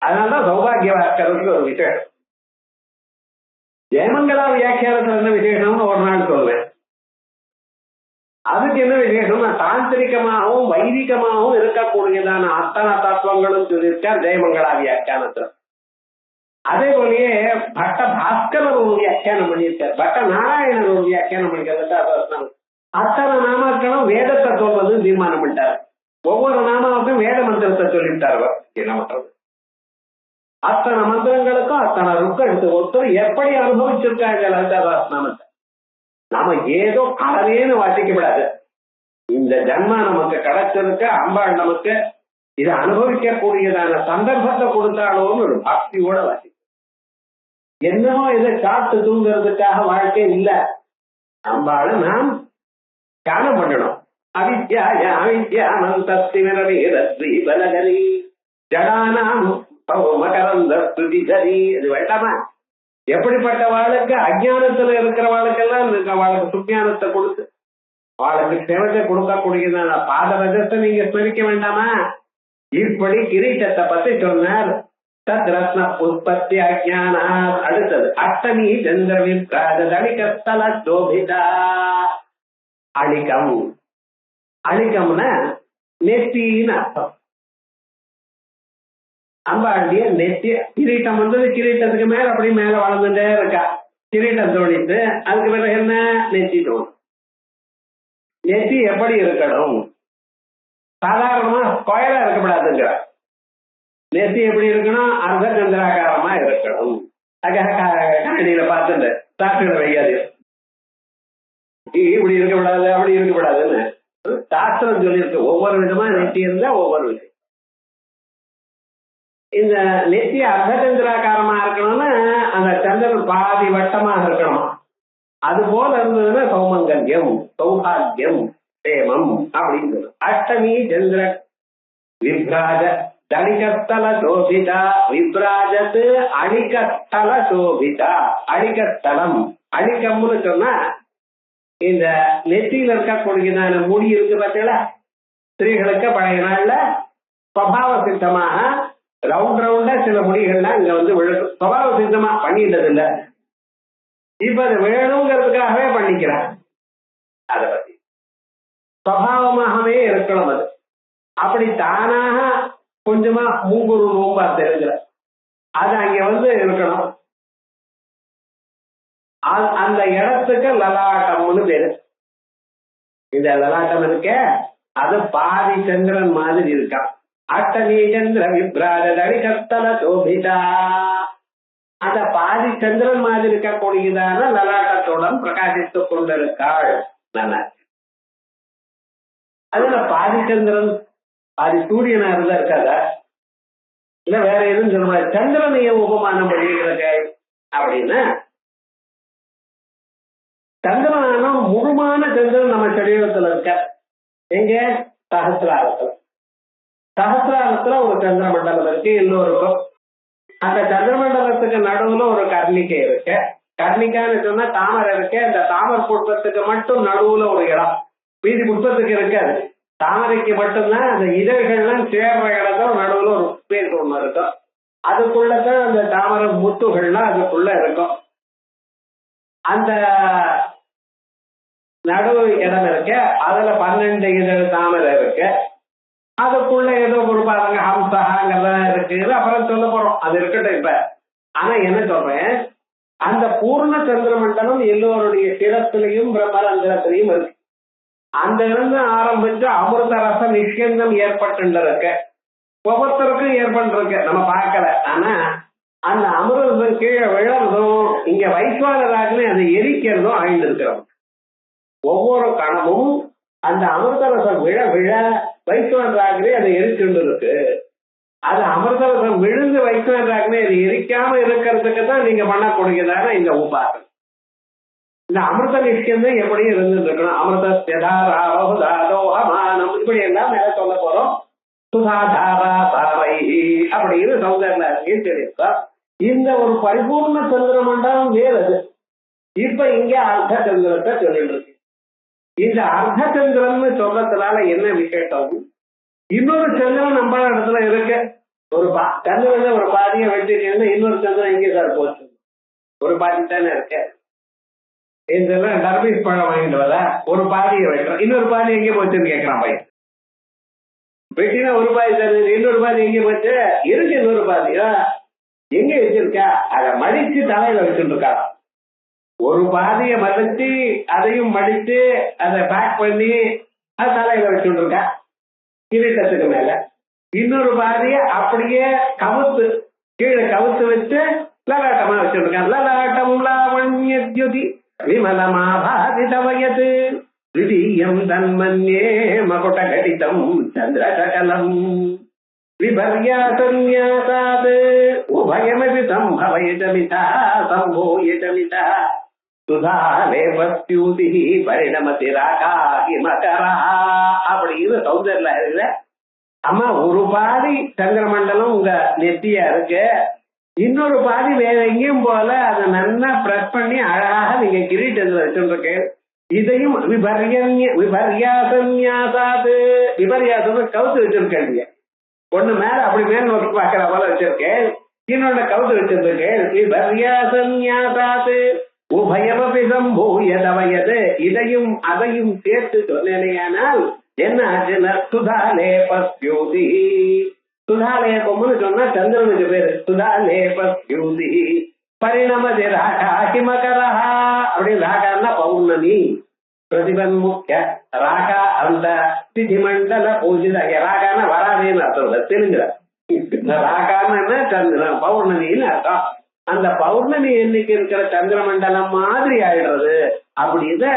அதனாலதான் சௌபாகிய வாக்கருக்கு ஒரு விசேஷம். ஜெயமங்கலா வியாக்கியானத்துல என்ன விசேஷம்னு ஒரு நாள் சொல்லுவேன். அதுக்கு என்ன விசேஷம்னா, தாந்திரிகமாகவும் வைதிகமாகவும் இருக்கக்கூடியதான அத்தனை தத்துவங்களும் சொல்லியிருக்கார் ஜெயமங்கலா வியாக்கியானத்துல. அதே போலயே பட்ட பாஸ்கரர் ஒரு வியாக்கியானம் பண்ணியிருக்கார், பட்ட நாராயணர் ஒரு வியாக்கியானம் பண்ணிருக்காரு. அத்தனை நாமாக்களும் வேதத்தை சொல்வது தீர்மானம் பண்ணிட்டார். ஒவ்வொரு நாமாவுக்கும் வேத மந்திரத்தை சொல்லிவிட்டார். என்ன பண்றது, அத்தனை மந்திரங்களுக்கும் அத்தனை ருக்கம் எடுத்து ஒருத்தர் எப்படி அனுபவிச்சிருக்காங்க நாமத்தை. நாம ஏதோ கடலேன்னு வாசிக்கப்படாது. இந்த ஜன்மா நமக்கு கிடைச்சிருக்க அம்பாள் நமக்கு இதை அனுபவிக்க கூடியதான சந்தர்ப்பத்தை கொடுத்தாலும் ஒரு பக்தியோட வாசிக்க. என்னமோ இதை காத்து தூங்குறதுக்காக வாழ்க்கை இல்ல. அம்பாளை நாம் தியானம் பண்ணணும். அவித்யாய அவித்யானந்தஸ்திமிரவேதஸ்ரீ பலகரி ஜடானாம் மகரந்த ஸ்ருதிதரி. அது வேண்டாமா? எப்படிப்பட்ட வாழ்க்கை, அஜானத்துல இருக்கிற வாழ்க்கெல்லாம் அவளுக்கு சுஞானத்தை கொடுத்து அவளுக்கு சேவத்தை கொடுக்கக்கூடியதான பாதரஜத்தை நீங்க ஸ்மரிக்க வேண்டாமா? இப்படி கிரீட்டத்தை பத்தி சொன்னார். தத் ரத்ன உற்பத்தி அஜானா. அடுத்தது அஷ்டமி சந்திர விப்ராஜலிகஸ்தல சோபிதா. அழிகம், அழிகம்னா நெத்தின்னு அர்த்தம். அம்பாண்டிய நெத்தி கிரீட்டம் வந்தது, கிரீட்டத்துக்கு மேல அப்படி மேல வளர்ந்துட்டே இருக்கா. கிரீட்டம் தோணிட்டு அதுக்கு பிறகு என்ன, நெத்தி தோணும். நெத்தி எப்படி இருக்கணும்? சாதாரணமா ஸ்கொயரா இருக்கக்கூடாதுங்கிற. நெத்தி எப்படி இருக்கணும்? அர்த்த சந்திராகாரமா இருக்கணும். கண்ணடியில பார்த்துட்டு சாப்பிட வைக்காது, இப்படி இருக்கக்கூடாது அப்படி இருக்கக்கூடாதுன்னு சாஸ்திரம் சொல்லியிருக்கு. ஒவ்வொரு விதமா நெத்தி இருந்தா ஒவ்வொரு விதம். இந்த நெத்தி அர்த்தச்சந்திராகாரமா இருக்கணும்னா அந்த சந்திரன் பாதி வட்டமாக இருக்கணும். அது போல இருந்ததுன்னா சௌமங்கல்யம், சௌபாகியம், சேமம் அப்படின்னு. அஷ்டமி சந்திர விப்ராஜ தணிகஸ்தல சோபிதா. விப்ராஜத்து அணிகஸ்தல சோபிதா. அணிகஸ்தலம், அணிகம்னு சொன்னா இந்த நெத்தியில இருக்கக்கூடியதான முடி இருக்கு பார்த்தீங்களா, ஸ்திரீகளுக்கு பழைய நாள்ல சுபாவ சித்தமாக ரவுண்ட் ரவுண்டா சில முடிகள்லாம் இங்க வந்து விழுக்கும். சுபாவ சித்தமா பண்ணிட்டது இல்ல, இப்ப அது வேணுங்கிறதுக்காகவே பண்ணிக்கிறான். அதை பத்தி சுபாவமாகவே இருக்கணும். அது அப்படி தானாக கொஞ்சமா மூங்குரு ரூபா தெரிஞ்சிட அது அங்க வந்து இருக்கணும். அந்த இடத்துக்கு லலாட்டம்னு பேரு. இந்த லலாட்டம் இருக்க அது பாதி சந்திரன் மாதிரி இருக்கான். அஷ்டமி சந்திர விப்ராஜ தணிகஸ்தல சோபிதா. அந்த பாதி சந்திரன் மாதிரி இருக்கக்கூடியதான லலாட்டத்துடன் பிரகாசித்துக் கொண்டிருக்காள். அதுல பாதி சந்திரன் பாதி சூரியனா இருந்தா இருக்காதா, இல்ல வேற எதுவும் சொல்ல சந்திரனைய உபமானம் பண்ணிக்கிறது அப்படின்னா, சந்திரனான முழுமான சந்திரன் நம்ம சரீரத்துல இருக்க. எங்க? சஹஸ்ராரத்துல. சஹஸ்ராரத்துல ஒரு சந்திர மண்டலம் இருக்கு எல்லோருக்கும். அந்த சந்திரமண்டலத்துக்கு நடுவுல ஒரு கர்ணிகை இருக்கு. கர்ணிகான்னு சொன்னா தாமரை இருக்கு. அந்த தாமரை புஷ்பத்துக்கு மட்டும் நடுவுல ஒரு இடம், மீதி புஷ்பத்துக்கு இருக்காது. தாமரைக்கு மட்டும்தான் அந்த இதழ்கள்லாம் சேர்ற இடத்துல நடுவுல ஒரு பேர் ஒண்ணு இருக்கும். அதுக்குள்ளதான் அந்த தாமரை முத்துகள்லாம் அதுக்குள்ள இருக்கும். அந்த நடுவு இடம் இருக்கு, அதுல 12 இதழ் தாமரை இருக்கு. அதுக்குள்ள ஏதோ ஒரு பாருங்க ஹம்சகாங்கெல்லாம் இருக்கு. அப்புறம் சொல்ல போறோம், அது இருக்கட்டும் இப்ப. ஆனா என்ன சொல்றேன், அந்த பூர்ண சந்திர மண்டலம் எல்லோருடைய சிரத்திலையும் பிரம்மரந்திரத்திலையும் இருக்கு. அந்த இருந்து ஆரம்பிச்சு அமிர்த ரச நிஷ்கந்தம் ஏற்பட்டு இருக்கு. ஒவ்வொருத்தருக்கும் ஏற்பட்டு நம்ம பார்க்கல. ஆனா அந்த அமிர்தம் கீழே விழறதும் இங்க வைஸ்வானராகவே அதை எரிக்கிறதும் ஆய்ந்து இருக்கிறோம். ஒவ்வொரு கணமும் அந்த அமிர்த ரசம் விழ விழ வைஸ்வானராகவே அதை எரிச்சுண்டு இருக்கு. அது அமிர்தம் விழுந்து வைக்கிறாங்கன்னு இது எரிக்காம இருக்கிறதுக்கு தான் நீங்க பண்ணக்கூடியதான இந்த உபாசனை. இந்த அமிர்த நிச்சயம் தான் எப்படி இருந்துட்டு இருக்கணும். அமிர்தோஹமானம் இப்படி எல்லாம் மேல சொல்ல போறோம். சுதாதாரா சாரை அப்படின்னு சௌந்தர்யம் தெரியுதா. இந்த ஒரு பரிபூர்ண சந்திர மண்டலம் வேறு. இப்ப இங்க அர்த்த சந்திரத்தை சொல்லிட்டு இருக்கு. இந்த அர்த்த சந்திரன்னு சொல்றதுனால என்ன விசேஷம்? இன்னொரு சந்திரன் நம்ம இடத்துல இருக்கு. ஒரு சந்திரன் ஒரு பாதியை வெட்டிருக்கேன்னா இன்னொரு சந்திரன் எங்கே சார் போச்சு? ஒரு பாதி தானே இருக்கு. இதெல்லாம் டர்பீஸ் பழம் வாங்கிட்டு வர ஒரு பாதியை வெட்டுறோம், இன்னொரு பாதி எங்கே போச்சுன்னு கேட்கறான் பையன். வெட்டினா ஒரு பாதி தருது, இன்னொரு பாதி எங்கே போச்சு? இருக்கு இன்னொரு பாதியா எங்க வச்சிருக்கா? அதை மடிச்சு தலையில வச்சுட்டு இருக்கா. ஒரு பாதியை மடிச்சு அதையும் மடிச்சு அதை பேக் பண்ணி அது தலையில வச்சுட்டு இருக்கா கிரீட்டத்துக்கு மேல. இன்னொரு பாதிய அப்படியே கவுத்து கீழே கவுத்து வச்சு லலாட்டமா வச்சுட்டு இருக்கா. லலாட்டம் லாவண்யத்யுதி விமலமாபாதிதவயது திடீயம் தன்மன்யே மகுட கடிதம் சந்திரசகலம் விபர்யாசன்யாசாத் உபயமபி சம்பவயதமிதா சம்போயதமிதா சுதாலேபத்யூதி பரிணமதி ராகா ஹிமகரா அப்படின்னு சௌந்தர்ல இருக்கிற அம்மா. ஒரு பாதி சந்திரமண்டலம் உங்க நெத்தியா இருக்கு, இன்னொரு பாதி வேற எங்கேயும் போல அதை நல்லா பிரஸ் பண்ணி அழகாக நீங்க கிரீட்டத்துல வச்சுருக்கு. இதையும் விபர்யாசன்யாசாத் விபர்யாசம் கவுத்து வச்சிருக்கீங்க. ஒண்ணு மேல அப்படி மேல் நோக்கி பார்க்கிற போல வச்சிருக்கேன், இன்னொன்னு கவுத்து வச்சிருக்கேன். விபர்யாசன்யாசாத் உபயமபி சம்பூயதவயது இதையும் அதையும் சேர்த்து சொன்னேனால் என்ன ஆச்சுன்னா சுதாலேபத்யூதி. சுதாலேபம்னு சொன்னா சந்திரனுக்கு பேரு. சுதாலேபத்யூதி பரிணமதி ராகா ஹிமகரா அப்படி. ராகான்னா பௌர்ணமி பிரதிபன் முக்கிய ராகா அந்த திதி மண்டல பூஜித. ராகான வராதேன்னு அர்த்தம் தெலுங்குல. ராகான்னு சந்திரன் பௌர்ணமின்னு அர்த்தம். அந்த பௌர்ணமி எண்ணிக்கை இருக்கிற சந்திர மண்டலம் மாதிரி ஆயிடுறது. அப்படின்னு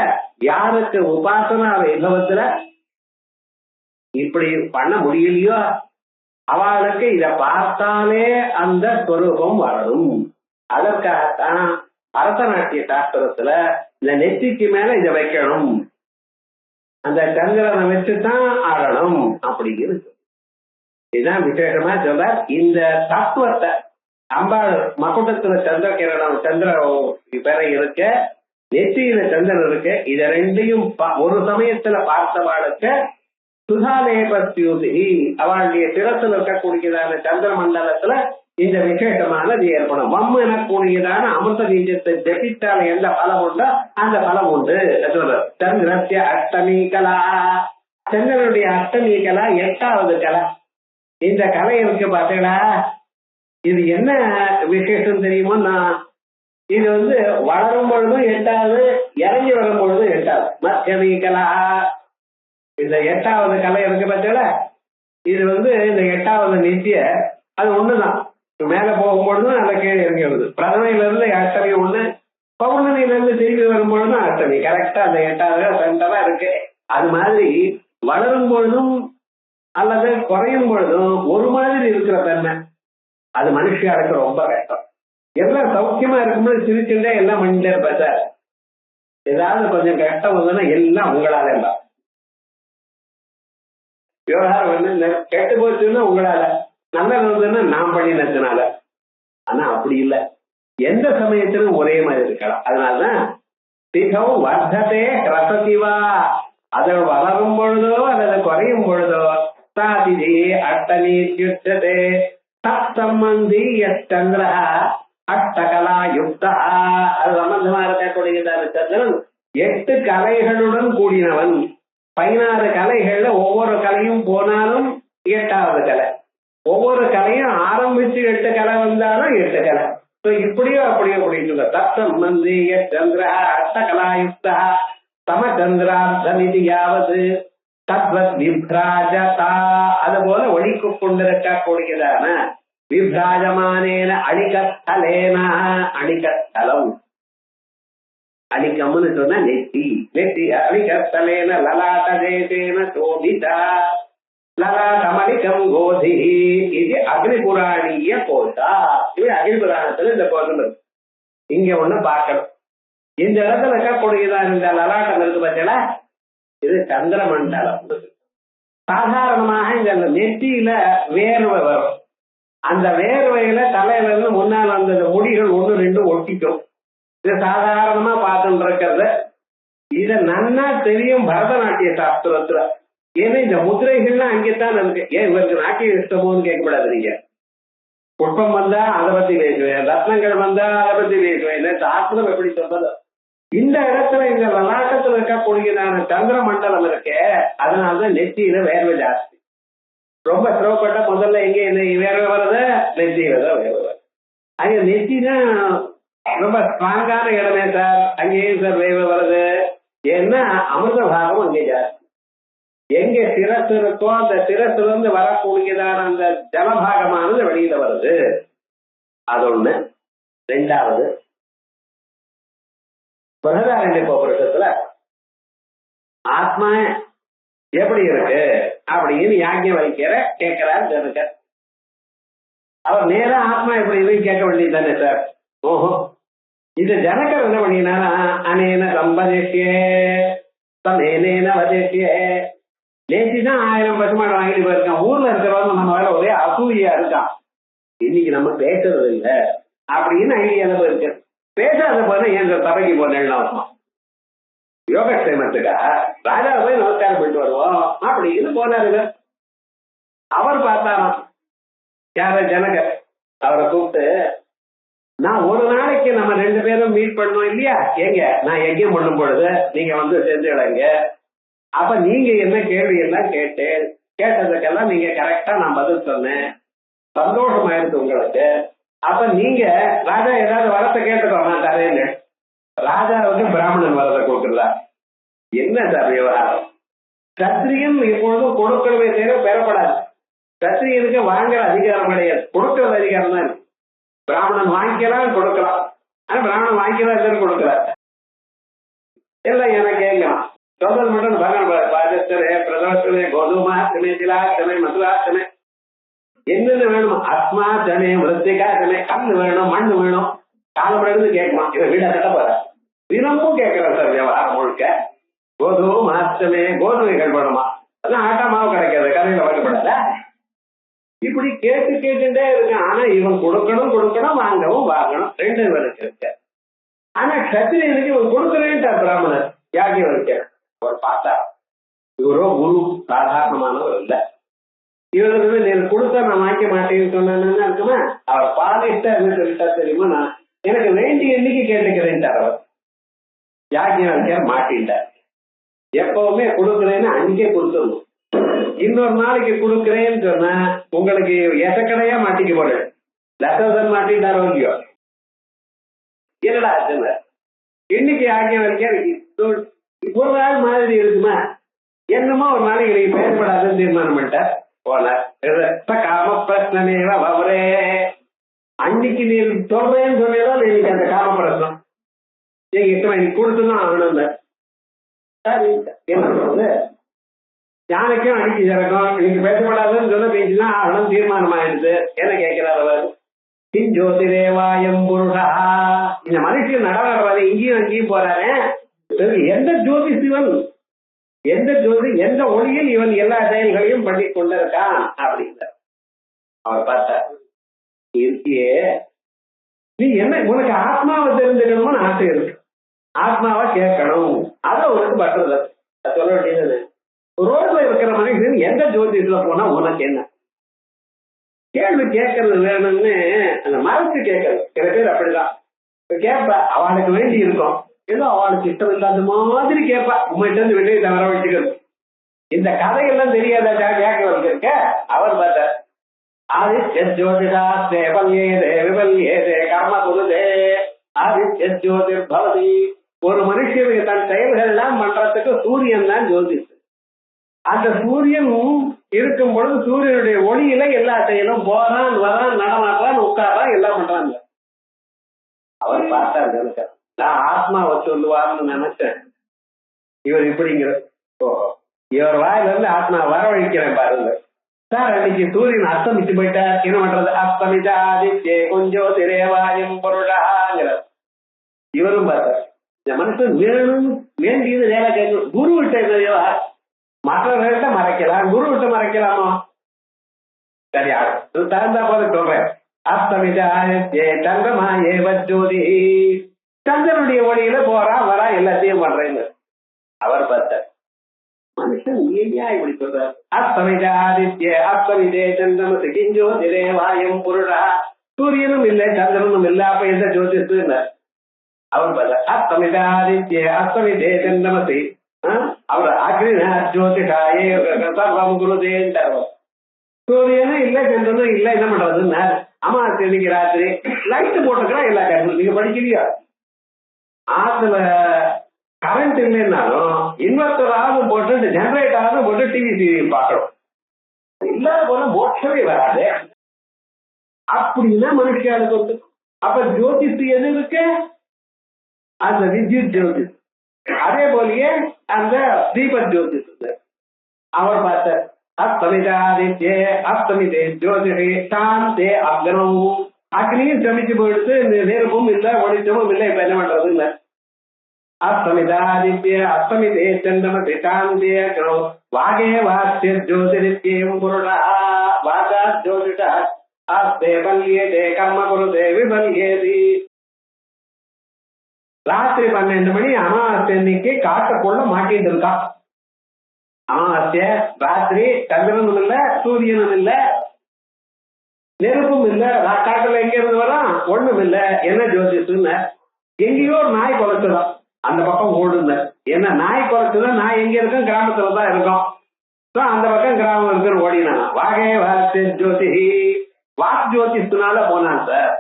யாருக்கு உபாசனா வைபவத்துல இப்படி பண்ண முடியலையோ அவளுக்கு இத பார்த்தாலே அந்த ஸ்வரூபம் வரணும். அதற்காகத்தான் பரதநாட்டிய சாஸ்திரத்துல இந்த நெத்திக்கு மேல இதை வைக்கணும், அந்த சந்திரனை வச்சுதான் ஆடணும் அப்படிங்கிறது. இதுதான் விசேஷமா சொல்ற. இந்த தத்துவத்தை அம்பாள் மகுடத்துல சந்திர கிரணம் சந்திர பெற இருக்க, நெத்தியில சந்திரன் இருக்கு. இத ரெண்டையும் ஒரு சமயத்துல பார்த்தவாளுக்கு சுதாலேபத்யூதி அவளுடைய சிரத்துல இருக்கக்கூடியதான சந்திர மண்டலத்துல இந்த விசேஷமானது ஏற்படும். வம் எனக்கூடியதான அமிர்த பீஜத்தை ஜபித்தால எந்த பலம் உண்டோ அந்த பலம் உண்டு. சந்திரஸ்ய அஷ்டமி கலா, சந்திரனுடைய அஷ்டமி கலா 8வது கலை. இந்த கலை இருக்கு பார்த்தீங்களா, இது என்ன விசேஷம் தெரியுமோன்னா, இது வளரும் பொழுதும் 8வது, இறங்கி வரும் பொழுதும் 8வது. மத்தியமி கலா இந்த 8வது கலை இருக்கு பார்த்தீங்களா, இது இந்த 8வது நித்திய அது ஒண்ணுதான். மேல போகும்பொழுதும் அதை கீழே இறங்கி வருது. பிரதமையில இருந்து அஷ்டமி ஒண்ணு, பௌர்ணமியில இருந்து திரும்பி வரும்பொழுதும் அஷ்டமி. கரெக்டா அந்த 8வது சென்டரா இருக்கு. அது மாதிரி வளரும் பொழுதும் அல்லது குறையும் பொழுதும் ஒரு மாதிரி இருக்கிற தன்மை அது மனுஷியாருக்கு ரொம்ப கஷ்டம். எல்லாம் சௌக்கியமா இருக்கும்போது சிரிச்சுட்டே எல்லாம் பண்ணிட்டே இருப்ப சார். ஏதாவது கொஞ்சம் கஷ்டம் வந்ததுன்னா எல்லாம் உங்களால எல்லாம் விவகாரம் கெட்டு போச்சுன்னா உங்களால, நல்லது வந்ததுன்னா நான் பண்ணினதுனால. ஆனா அப்படி இல்லை, எந்த சமயத்திலும் ஒரே மாதிரி இருக்கலாம். அதனாலதான் திகௌ வர்த்ததே ரசதிவா, அதை வளரும் பொழுதோ அல்லது குறையும் பொழுதோ சாதிதே அஷ்டமீத்யுச்சதே தத்சம்பந்தி சந்திர அஷ்டகலா யுக்தா. அது சம்பந்தமா இருக்கக்கூடியதான சந்திரன் 8 கலைகளுடன் கூடினவன். 16 கலைகள்ல ஒவ்வொரு கலையும் போனாலும் 8வது கலை, ஒவ்வொரு கலையும் ஆரம்பிச்சு 8 கலை வந்தாலும் 8 கலை. இப்படியோ அப்படியோ அப்படின்னு தத்சம்பந்தி சந்திர அஷ்டகலாயுக்தா சமச்சந்திரார்த்தமிதி யாவது தத்வத் விப்ராஜதா. அது போல ஒழிக்கு கொண்டிருக்கக்கூடியதான விப்ராஜமானேன அணிகஸ்தலேன, அணிகஸ்தலம் அணிகம்னு சொன்னா நெத்தி, நெத்தி அணிகஸ்தலேன லலாட்டதேன சோபிதா. லலாடமணிகம் கோதி இது அக்னிபுராணிய கோஷா. இது அக்னிபுராணத்துல இந்த கோஷம் இருக்கு. இங்க ஒண்ணு பார்க்கணும். இந்த இடத்துல இருக்கக்கூடியதான் இந்த லலாட்டம் இருக்கு பார்த்தீங்களா, இது சந்திர மண்டலம். சாதாரணமாக இந்த நெற்றியில வேர்வை வரும். அந்த வேர்வையில தலையில இருந்து முன்னால் அந்த முடிகள் ஒண்ணு ரெண்டு ஒட்டிக்கும். இது சாதாரணமா பார்த்துட்டு இருக்கிறது. இத நன்னா தெரியும் பரதநாட்டிய சாஸ்திரத்துல. ஏன்னா இந்த முதிரைகள்லாம் அங்கேத்தான் இருக்கு. ஏன் இவருக்கு நாட்டிய இஷ்டமோன்னு கேட்கக்கூடாது. நீங்க புஷ்பம் வந்தா அதை பத்தி பேசுவேன், ரத்னங்கள் வந்தா அதை பத்தி பேசுவேன். இந்த சாஸ்திரம் எப்படி சொல்றது? இந்த இடத்துல இந்த லலாட்டத்துல இருக்கக்கூடியதான சந்திர மண்டலம் இருக்கு. அதனாலதான் நெத்தியில வேர்வை ஜாஸ்தி. ரொம்ப சிரமப்பட்ட முதல்ல எங்க என்ன வேர்வை வருது? நெத்தியில தான் வேர்வை வருது. அங்க நெத்தி தான் ரொம்ப ஸ்ட்ராங்கான இடமே சார். அங்கேயும் சார் வேர்வை வருது. ஏன்னா அமிர்த பாகம் அங்கே ஜாஸ்தி. எங்க சிரசு இருக்கோ அந்த சிரசுல இருந்து வரக்கூடியதான அந்த ஜலபாகமானது வெளியில வருது. அது ஒண்ணு. ரெண்டாவது, பிரகதாரண்ய உபநிஷத்துல ஆத்மா எப்படி இருக்கு அப்படின்னு யாக்ஞவல்கியர கேட்கிறார் ஜனகர். அவர் நேரா ஆத்மா எப்படி இருக்கு கேட்க வேண்டியது தானே சார்? ஓஹோ, இது ஜனகர் என்ன பண்ணினா, அனேன சம்பதிக்கே தமேனேன வதேக்கே. நேற்றுதான் 1000 பசுமாடு வாங்கிட்டு போயிருக்கான். ஊர்ல இருக்கிறவங்க நம்ம வேலை ஒரே அசூயா இருக்கான். இன்னைக்கு நம்ம பேசுறது இல்லை அப்படின்னு ஐடியால போயிருக்கு. பேசாத போனா என் சபைக்கு போனேன் யோகக்ஷேமத்துக்கா ராஜா போய் நமஸ்காரம் பண்ணிட்டு வருவோம் அப்படின்னு போனாருங்க. அவர் பார்த்தாராம் யார ஜனகர். அவரை கூப்பிட்டு, நான் ஒரு நாளைக்கு நம்ம 2 பேரும் மீட் பண்ணோம் இல்லையா, எங்க நான் யஜ்யம் பண்ணும் பொழுது நீங்க வந்து சேர்ந்துடுங்க. அப்ப நீங்க என்ன கேள்வி எல்லாம் கேட்டதுக்கெல்லாம் நீங்க கரெக்டா நான் பதில் சொன்னேன். சந்தோஷமாயிருக்கு உங்களுக்கு. அப்ப நீங்க ராஜா ஏதாவது வரத்தை கேட்டுக்கோ, நான் தரேன்னு. ராஜாவுக்கு பிராமணன் வரத்தை கொடுக்குறதா? என்ன சார் விவகாரம்? சத்திரியன் எப்பொழுதும் கொடுக்கறவே தவிர பெறப்படாது. சத்திரியனுக்கு வாங்குற அதிகாரம் கிடையாது, கொடுக்கறது அதிகாரம் தான் இருக்கு. பிராமணன் வாங்கிக்கலாம் கொடுக்கலாம். ஆனா பிராமணன் வாங்கிக்கலாம் கொடுக்கிறார். எல்லாம் எனக்கு கேட்கலாம். சொல்றது மட்டும் பாஜஸ்தனே பிரதோஷனே கோதுமாத்தனே திலாத்தனே மதுராத்தனே என்னென்ன வேணுமா, அஸ்மாத்தனே மிருத்திகாத்தனே, கண்ணு வேணும் மண்ணு வேணும், காலம் இருந்து கேட்கலாம். இவன் வீட கட்ட போற தினமும் கேட்கிறேன் சார் விவகாரம் முழுக்க. கோதுமாத்தனே கோதுமைகள் வேணுமா, அதான் ஆட்டா மாவு கிடைக்காது, கதையில வாங்கப்படாத. இப்படி கேட்டுட்டே இருக்கேன். ஆனா இவன் கொடுக்கணும் வாங்கவும் வாங்கணும் 2 பேருக்கு இருக்க. ஆனா கத்திரியனுக்கு இவன் கொடுக்குறேன்ட்டா பிராமணர் யாக்ஞவல்கிய. அவர் பார்த்தா இவரோ குரு சாதாரணமானவர் இல்ல. இவருக்கு நீ கொடுத்தா நான் வாங்கிக்க மாட்டேன்னு சொன்னா இருக்குமா? அவர் பாலிஷ்டா என்ன சொல்லிட்டா தெரியுமா, நான் எனக்கு வேண்டிய எண்ணிக்கை கேட்டுக்கிறேன்ட்டார் அவர். யாக்ஞவல்கிய மாட்டின்ட்டார். எப்பவுமே கொடுக்குறேன்னு அன்னைக்கே கொடுத்துடணும். இன்னொரு நாளைக்கு கொடுக்குறேன்னு சொன்னா உங்களுக்கு எசக்கடையா மாட்டிக்க போறேன். லட்சம் மாட்டிட்டாரோ இல்லையோ, என்னடா இன்னைக்கு யாக்ஞவல்கிய ஒரு நாள் மாதிரி இருக்குமா, என்னமோ ஒரு நாளைக்கு நீ பயன்படாதுன்னு தீர்மானம் பண்ணிட்டார். காம பிரச்சனை அவரே அன்னைக்கு நீ சொல்றேன்னு சொன்னதான் இன்னைக்கு அந்த காம பிரச்சனம் நீங்க இன்னைக்கு கொடுத்துதான் ஆகணும். என்ன சொல்றது, யானைக்கும் அடிச்சு இறக்கும். இன்னைக்கு பேசப்படாதுன்னு சொல்ல பேசிதான் ஆகணும் தீர்மானம் ஆயிடுது. என்ன கேட்கிறார் அவர்? ஜோதிரேவாயம் புருஷா. இந்த மனுஷன் நடவாடுறாரு, இங்கேயும் அங்கேயும் போறாரு. எந்த ஜோதி சிவன், எந்த ஜோதி, எந்த ஒளியில் இவன் எல்லா செயல்களையும் பண்ணி கொண்டிருக்கான் அப்படின்ற அவர் பார்த்தார். இருக்கியே நீ என்ன, உனக்கு ஆத்மாவை தெரிஞ்சுக்கணும்னு ஆசை இருக்கு, ஆத்மாவை கேட்கணும், அதை உனக்கு பண்றது சொல்ல வேண்டியது. ரோட்ல இருக்கிற மனுஷன் எந்த ஜோதிஷத்துல போனா உனக்கு என்ன கேள்வி கேட்கறது வேணும்னு அந்த மரத்து கேட்கறது. சில பேர் அப்படிதான் கேட்பா, அவளுக்கு வேண்டி இருக்கும், ஏதோ அவளுக்கு இஷ்டம் இல்லாத மாதிரி கேட்பா. உங்கள்கிட்ட இருந்து வெளியே தவற வச்சுக்கிறது. இந்த கதையெல்லாம் தெரியாத யாக்ஞவல்கிய இருக்க. அவர் பார்த்தார், ஆதித்ய ஜோதிடா தேவல்யேதே விவல்யேதே கர்ம குருதே ஆதித்ய ஜோதிர் பவதி. ஒரு மனுஷனுக்கு தன் செயல்கள் எல்லாம் பண்றதுக்கு சூரியன் தான் ஜோதிஷ். அந்த சூரியன் இருக்கும் பொழுது சூரியனுடைய ஒளியில எல்லா செயலும் போறான் வரான் நடமாடுறான் உட்காரான் எல்லாம் பண்றாங்க. அவர் பார்த்தார், நான் ஆத்மாவை சொல்லுவார்னு நினைச்சேன். இவர் இப்படிங்கிற இவர் வாயில இருந்து ஆத்மா வரவழிக்கிறேன் பாருங்க. சார் அன்னைக்கு சூரியன் அஸ்தமிச்சு போயிட்டார், என்ன பண்றது? அஸ்தமிச்ச ஆதித்யே கொஞ்சம் திரேவாயும் பொருளாங்கிறார். இவரும் பார்த்தார், இந்த மனுஷன் வேணும் வேண்டியது வேலை கேட்கணும். குரு விட்ட எதையோ மற்றவர்கள்ட்ட மறைக்கலாம், குரு விட்டு மறைக்கலாமோ? சரியா தகுந்தா போல சொல்றேன். அஸ்தமிச்ச ஆதித்யே சந்திரமா ஏவ ஜோதி, சந்திரனுடைய ஒளியில போறா வரா எல்லாத்தையும் பண்றேங்க. அவர் பார்த்தார், மனுஷன் ஏன் இப்படி சொல்றார்? அஸ்தமித ஆதித்ய அஸ்தமிதே சந்திரமசி கிஞ்சோதிரே வாயும் புருடா, சூரியனும் இல்லை சந்திரனும் இல்லை, அப்ப எந்த ஜோதிஷு? அவர் பார்த்தார், அஸ்தமித ஆதித்ய அஸ்தமிதே சந்திரமசி, அவர் அக்னின ஜோதிஷாயே சர்வம் குருதேன்ட்டார். சூரியனும் இல்லை சந்திரனும் இல்லை, என்ன பண்றதுன்னு அமாவாசை இன்னைக்கு ராத்திரி லைட் போட்டுக்கிறா எல்லா கருத்து. நீங்க படிக்கலையா? ஆத்துல கரண்ட் இல்லைன்னாலும் இன்வெர்டராவது போட்டு ஜெனரேட்டராவது போட்டு டிவி சீரியல் பார்க்கணும். இல்லாத போல மோட்சமே வராது. அப்படின்னா மனுஷியாளுக்கு அப்ப ஜோதிஷ் எது இருக்கு? அந்த வித்யுத் ஜோதிஷ். அதே போலயே அந்த தீப ஜோதிஷ். அவர் பார்த்தார், அஸ்தமிதாதித்யே அஸ்தமிதே ஜோதிஷே சாந்தே அக்னம், அக்னியும் சமைச்சு போயிடுத்து, நெருப்பும் இல்லை ஒளிச்சமும் இல்லை, இப்ப என்ன பண்றது? இல்லை அஸ்தமிதாதித்ய அஸ்தமிதே சந்திரமசி சாந்தே அக்னம் வாகே வாஸ்ய ஜோதிரித்யம் புருடா வாகா ஜோதிஷா ஆஸ்தே பல்யேதே கர்ம குருதே விபல்யேதி. ராத்திரி 12 மணி அமாவாசை அன்னைக்கு காட்டுக்குள்ள மாட்டிட்டு இருக்கான். அமாவாசை ராத்திரி, சந்திரனும் இல்ல சூரியனும் இல்ல நெருப்பும் இல்ல, காட்டுல எங்க இருந்து வரான்? ஒண்ணும் இல்ல. என்ன ஜோதிஷுன்னு எங்கேயோ ஒரு நாய் குலைச்சுதான் அந்த பக்கம் ஓடுங்க. என்ன நாய் குறைச்சுதான்? நாய் எங்க இருக்கும்? கிராமத்துலதான் இருக்கும். அந்த பக்கம் கிராமம் இருக்குன்னு ஓடினான். வாகே வாஸ்ய ஜோதி, வாக் ஜோதிஷனால போனான் சார்.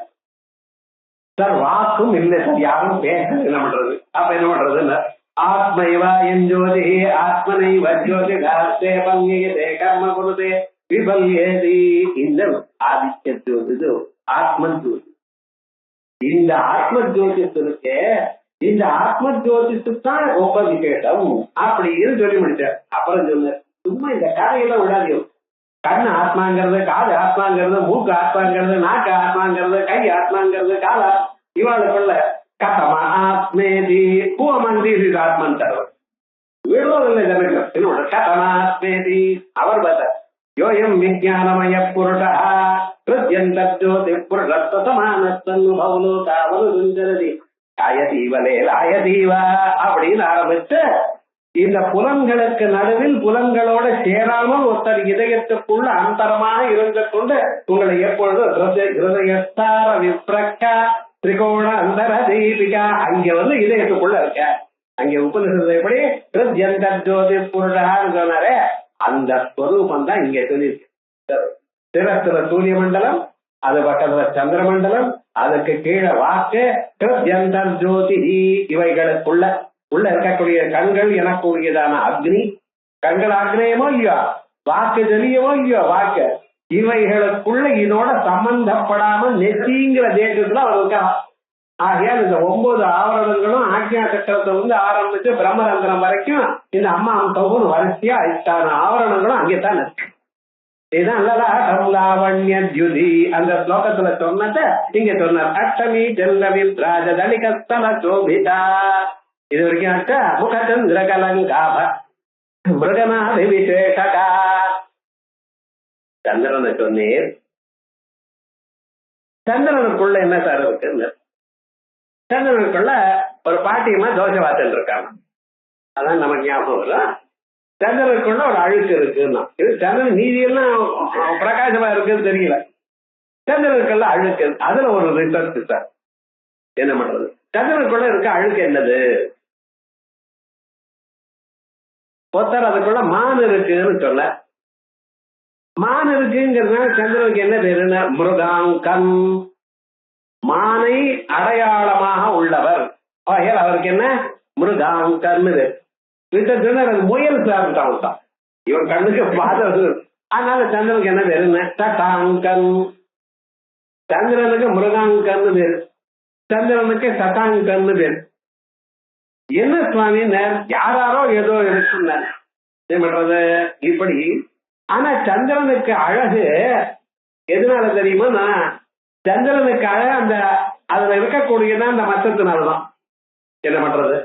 சார் வாக்கும் இல்லை சார், யாரும் பேச என்ன பண்றது? அப்ப என்ன பண்றது? ஆத்மைவா என் ஜோதி ஆத்மனைவ ஜோதிஷே பல்யேதே கர்ம குருதே விபல்யேதி. இந்த ஆதித்ய ஜோதி ஆத்ம ஜோதி. இந்த ஆத்ம ஜோதிஷனுக்கு இந்த ஆத்ம ஜோதிஷத்தான் ரொம்ப விசேஷம் அப்படின்னு சொல்லி முடிச்சார். அப்புறம் சொன்ன, சும்மா இந்த கதையெல்லாம் விடாதியும். கண்ணு ஆத்மாங்கிறது, காது ஆத்மாங்கிறது, மூக்கு ஆத்மாங்கிறது, நாக்கு ஆத்மாங்கிறது, கை ஆத்மாங்கிறது, காலா இவாளுக்குள்ள கதமா ஆத்மேதி பூவமந்தி ஆத்மன் தருவர் விடுவதில்லை ஜனங்கள். என்னோட கதமாத்மேதி. அவர் பார்த்தார், யோயம் விஞ்ஞானமய புருஷா கிருத்யந்த ஜோதி புருஷமானி ஆயதீவலே ஆயதீவா அப்படின்னு ஆரம்பிச்சு, இந்த புலன்களுக்கு நடுவில் புலன்களோட சேராமல் ஒருத்தர் இதயத்துக்குள்ள அந்தரமாக இருந்து கொண்டு உங்களை எப்பொழுதும் ஹிருதயஸ்தார விப்ரக்கா திரிகோண அந்தர தீபிகா அங்க வந்து இதயத்துக்குள்ள இருக்க. அங்க உபநிஷத்து எப்படி கிருத்யந்த ஜோதி புருஷான்னு சொன்னாரே, அந்த ஸ்வரூபம் தான் இங்க சொல்லியிருக்கு. திறத்துல சூரிய மண்டலம், அது பக்கத்துல சந்திர மண்டலம், அதுக்கு கீழே வாக்கு கிருத்யந்தர் ஜோதி. இவைகளுக்குள்ள உள்ள இருக்கக்கூடிய கண்கள் எனக்குரியதான அக்னி, கண்கள் அக்னேயமோ இல்லையோ, வாக்கு ஜலியமோ இல்லையோ வாக்கு, இவைகளுக்குள்ள இதோட சம்பந்தப்படாமல் நெத்திங்கிற தேசத்துல அவர் இருக்கான். ஆகையால் இந்த 9 ஆவரணங்களும் ஆக்ஞா சக்கரத்தை வந்து ஆரம்பிச்சு பிரம்மரந்திரம் வரைக்கும் இந்த அம்மா அம்சம் வரிசையா இத்தான ஆவரணங்களும் அங்கேதான் இருக்கு. இதுதான் லாவண்ய ஜுதி அந்த ஸ்லோகத்துல சொன்னத இங்க சொன்னார். அஷ்டமி ஜெல்லவித்ராஜ தலிகஸ்தல சோபிதா. இது வரைக்கும் அட்ட முகச்சந்திர கலங்காப மிருகநாதி விசேஷகா. சந்திரனை சொன்னீர். சந்திரனுக்குள்ள என்ன சார் இருக்கு? சந்திரனுக்குள்ள ஒரு பாட்டியமா தோசை வாசல் இருக்காங்க. அதான் நமக்கு ஞாபகம் வரும். சந்திரனுக்குள்ள ஒரு அழுக்கு இருக்குன்னா, இது சந்திரன் மீதியெல்லாம் பிரகாசமா இருக்குன்னு தெரியல. சந்திரனுக்குள்ள அழுக்கு, அதுல ஒரு ரிசர்ச் சார். என்ன பண்றது? சந்திரனுக்குள்ள இருக்க அழுக்கு என்னது? ஒருத்தர் அதுக்குள்ள மான் இருக்குன்னு சொல்ல, மான் இருக்குங்கிறதுனால சந்திரனுக்கு என்ன பேருன்னா மிருகாங்கம், மானை அடையாளமாக உள்ளவர். அவருக்கு என்ன மிருகாங்கன்னு முயல் சார்ந்தான். இவன் கண்ணுக்கு பார்த்தது. அதனால சந்திரனுக்கு என்ன பேரு? சட்டாங்கன். சந்திரனுக்கு மிருகாங்கன்னு பேரு, சந்திரனுக்கு சட்டாங்கன்னு பேரு. என்ன சுவாமி யாரோ ஏதோ இருக்குன்னு என்ன பண்றது? இப்படி ஆனா சந்திரனுக்கு அழகு எதனால தெரியுமா? சந்திரனுக்கு அழகு அந்த அதுல இருக்கக்கூடியதான் அந்த மச்சத்தினால்தான். என்ன பண்றது?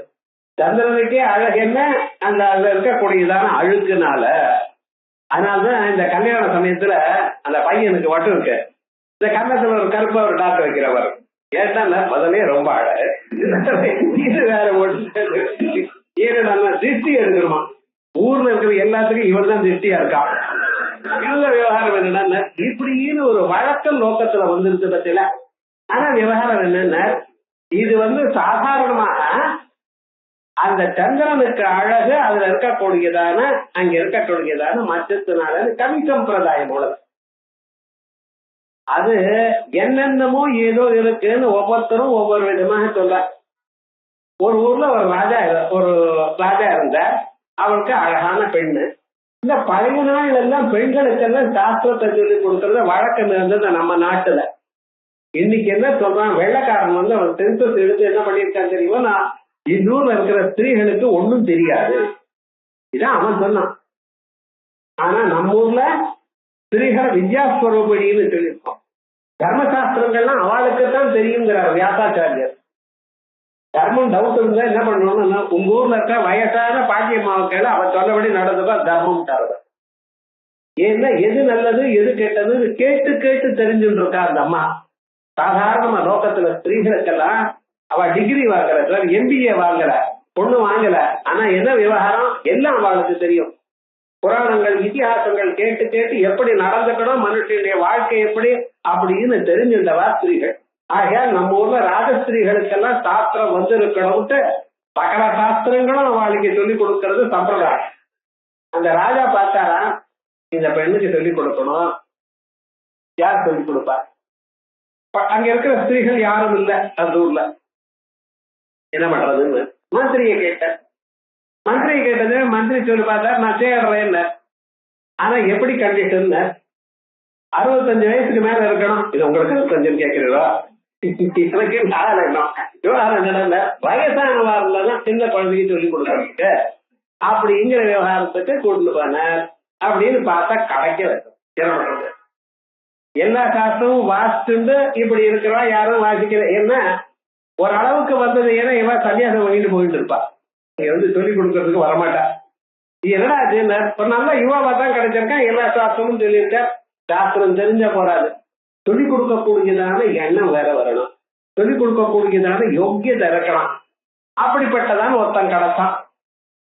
சந்திரனுக்கே அழகு என்ன? அந்த அதுல இருக்கக்கூடியதான அழுக்குனால. அதனாலதான் இந்த கல்யாண சமயத்துல அந்த பையனுக்கு வட்டம் இருக்கு, இந்த கன்னத்துல ஒரு கருப்பா ஒரு டாக்டர் வைக்கிறவர். ஏன்னா முதலே ரொம்ப அழகு, இது வேற ஒன்று ஏன்னா திருஷ்டி எடுக்கணுமா? ஊர்ல இருக்கிற எல்லாத்துக்கும் இவன் தான் திருஷ்டியா இருக்கான். இந்த விவகாரம் என்னன்னா இப்படின்னு ஒரு வழக்கம் நோக்கத்துல வந்துருக்கு பத்தில. ஆனா விவகாரம் என்னன்னா இது சாதாரணமாக அந்த சந்திரனுக்கு அழகு அதுல இருக்கக்கூடியதான அங்க இருக்கக்கூடியதான மச்சத்தினால கவி சம்பிரதாயம் உள்ளது. அது என்னென்னமோ ஏதோ இருக்குன்னு ஒவ்வொருத்தரும் ஒவ்வொரு விதமாக சொல்ற. ஒரு ஊர்ல ஒரு ராஜா இருந்தார். அவருக்கு அழகான பெண்ணு. இந்த பழைய நாள் எல்லாம் பெண்களுக்கெல்லாம் சாஸ்திரத்தை சொல்லி கொடுக்கறது வழக்கம் இருந்தது நம்ம நாட்டுல. இன்னைக்கு என்ன சொல்றான், வெள்ளைக்காரன் அவன் சென்சஸ் எடுத்து என்ன பண்ணியிருக்கான் தெரியுமா? நான் இன்னூர்ல இருக்கிற ஸ்திரீகளுக்கு ஒண்ணும் தெரியாது, இதான் அவன் சொன்னான். ஆனா நம்ம ஊர்ல ஸ்திரீகளை வித்யாஸ்வரூபிணின்னு சொல்லியிருக்கோம். தர்மசாஸ்திரங்கள்லாம் அவளுக்குத்தான் தெரியுங்கிறார் வியாசாச்சாரியர். தர்மம் டவுட் இருந்தா என்ன பண்ணணும்னா உங்க ஊர்ல இருக்க வயசான பாட்டியம்மாவுக்கையில அவன் சொன்னபடி நடந்ததா தர்மம் தருவ. ஏன்னா எது நல்லது எது கெட்டதுன்னு கேட்டு கேட்டு தெரிஞ்சுட்டு இருக்கா அந்த அம்மா. சாதாரண நோக்கத்துல ஸ்திரீகளுக்கெல்லாம் அவ டிகிரி வாங்கல, MBA வாங்கல, பொண்ணு வாங்கல. ஆனா என்ன விவகாரம் எல்லாம் அவளுக்கு தெரியும். புராணங்கள் இதிகாசங்கள் கேட்டு கேட்டு எப்படி நடந்துக்கணும், மனுஷனுடைய வாழ்க்கை எப்படி அப்படின்னு தெரிஞ்சிருந்தவா ஸ்திரீகள். ஆகையால் நம்ம ஊர்ல ராஜஸ்திரீகளுக்கெல்லாம் சாஸ்திரம் இருக்கணும்ட்டு சகல சாஸ்திரங்களும் அவளுக்கு சொல்லிக் கொடுக்கறது சம்பிரதாயம். அந்த ராஜா பார்த்தாரா, இந்த பெண்ணுக்கு சொல்லிக் கொடுக்கணும். யார் சொல்லிக் கொடுப்பா? அங்க இருக்கிற ஸ்திரீகள் யாரும் இல்லை அந்த ஊர்ல. என்ன பண்றதுன்னு மந்திரியை கேட்டேன். மந்திரியை கேட்டது மந்திரி சொல்லி பார்த்தா நான் சேர்றேன். ஆனா எப்படி கண்டிஷன்? 65 வயசுக்கு மேல இருக்கணும். இது உங்களுக்கு 65 கேட்கிறீங்களா? எனக்கு வயசானவா இருந்தாலும் சின்ன குழந்தைக்கு சொல்லி கொடுக்க அப்படிங்கிற விவகாரத்துக்கு கூட்டு போனார். அப்படின்னு பார்த்தா கடைக்க வைக்கும். எல்லா சாஸ்திரமும் வாசிச்சுண்டு இப்படி இருக்கிறவா யாரும் வாசிக்கிற. ஏன்னா ஒரு அளவுக்கு வந்தது. ஏன்னா இவன் சன்னியாசம் வாங்கிட்டு போயிட்டு இருப்பா. சொல்லிக் கொடுக்கறதுக்கு வரமாட்டா. என்னடா ஒரு நல்ல யுவாவா தான் கிடைச்சிருக்கான். எல்லா சாஸ்திரமும் சொல்லியிருக்க. சாஸ்திரம் தெரிஞ்ச போறாது, சொல்லிக் கொடுக்கக்கூடியதான எண்ணம் வேற வரணும், சொல்லிக் கொடுக்கக்கூடியதான யோக்கியத்தை இருக்கலாம். அப்படிப்பட்டதான் ஒருத்தன் கிடைச்சான்.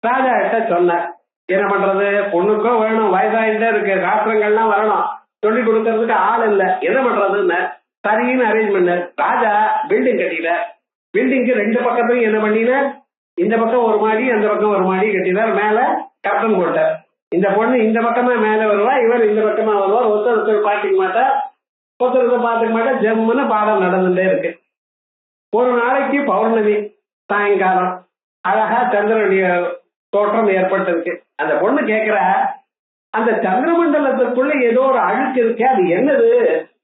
ராஜா கிட்ட சொன்ன என்ன பண்றது, பொண்ணுக்கும் வேணும், வயசாயிட்டே இருக்கு, சாஸ்திரங்கள்லாம் வரணும், சொல்லிக் கொடுக்கறதுக்கு ஆள் இல்லை, என்ன பண்றதுன்னு சரின்னு அரேஞ்ச் பண்ண. ராஜா பில்டிங் கட்டில. பில்டிங்க்கு 2 பக்கத்துலையும் என்ன பண்ணின, இந்த பக்கம் ஒரு மாடி அந்த பக்கம் ஒரு மாடி கட்டினார். மேல கர்டன் போட்டார். இந்த பொண்ணு இந்த பக்கமா மேல வருவா, இவர் இந்த பக்கமா வருவார். ஒருத்தர் பாட்டிக்க மாட்டா, ஒருத்தருக்கு பாத்துக்க மாட்டா. ஜம்முன்னு பாடம் நடந்துட்டே இருக்கு. ஒரு நாளைக்கு பௌர்ணமி சாயங்காலம் அழகா சந்திரனுடைய தோற்றம் ஏற்பட்டிருக்கு. அந்த பொண்ணு கேட்கிற, அந்த சந்திரமண்டலத்துக்குள்ள ஏதோ ஒரு அழுக்கு இருக்கே, அது என்னது?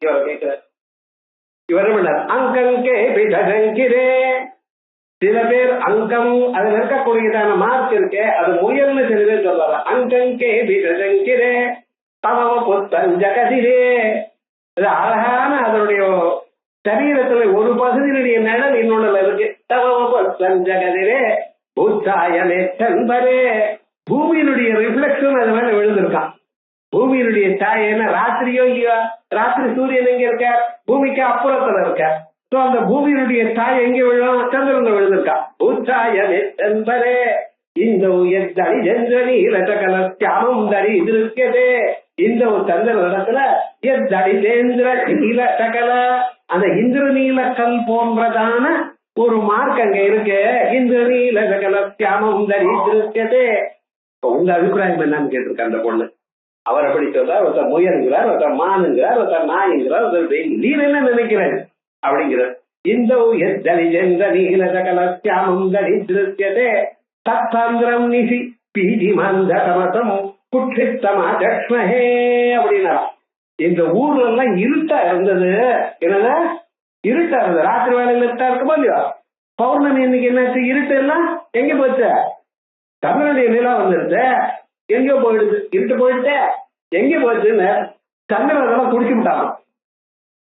இவர் கேட்கிற. இவர் அங்கங்கே பிடங்கிரே. சில பேர் அங்கம் அதுல இருக்கக்கூடியதான மார்க் இருக்கே, அது முயல்னு சில பேர் சொல்றாங்க. அங்கங்கே பிடங்கிரே தவ புத்தஞ்சகதிரே. அது அழகான அதனுடைய சரீரத்துல ஒரு பகுதியினுடைய நிழல் இன்னொன்னுல இருக்கு. தவ புத்தஞ்சகதிரே பூச்சாயமே சென்பரே. பூமியினுடைய ரிஃப்ளெக்ஷன் அது மேல விழுந்திருக்கான். பூமியினுடைய சாயன ராத்திரியோ இல்லையா, ராத்திரி சூரியன் எங்க இருக்க, பூமிக்கு அப்புறத்துல இருக்க. அந்த பூமியினுடைய சாய் எங்க விழும், சந்திரன் விழுந்திருக்கா. பூச்சாயமே சென்பரே இந்த எத்தனி ஜென்றனி ரசகலத்தியாமம் தரி இது இருக்கதே. இந்த ஒரு சந்திர இடத்துல எத்தனி ஜேந்திர நீல சகல, அந்த இந்திரநீலக்கல் போன்றதான ஒரு மார்க் அங்க இருக்கு. இந்திரநீல சகலத்தியாமம் தரி இது இருக்கதே. உங்க அபிப்பிராயம் என்னன்னு கேட்டிருக்க அந்த பொண்ணு. அவர் எப்படி சொல்றார், ஒருத்தர் முயலுங்கிறார், ஒருத்தர் மானுங்கிறார், ஒருத்தர் நாய்ங்கிறார், ஒருத்தர் வெயில். நீ என்ன நினைக்கிறேன் அப்படிங்கிற. இந்த நீல சகல சியாமம் தரித்திருக்கதே தத்தாந்திரம் நிசி பீதி மந்த சமசம் குட்சித்தமா தக்ஷ்மஹே அப்படின்னா. இந்த ஊர்ல எல்லாம் இருட்டா இருந்தது. என்னன்னா இருட்டா இருந்தது. ராத்திரி வேலையில இருட்டா இருக்குமா இல்லையா? பௌர்ணமி இன்னைக்கு என்னாச்சு, இருட்டு எல்லாம் எங்க போச்சு? தமிழுடைய நிலா வந்துருது, எங்கேயோ போயிடுது, இருட்டு போயிட்டு. எங்க போச்சுன்னு சந்திரன் குடிச்சு விட்டாங்க.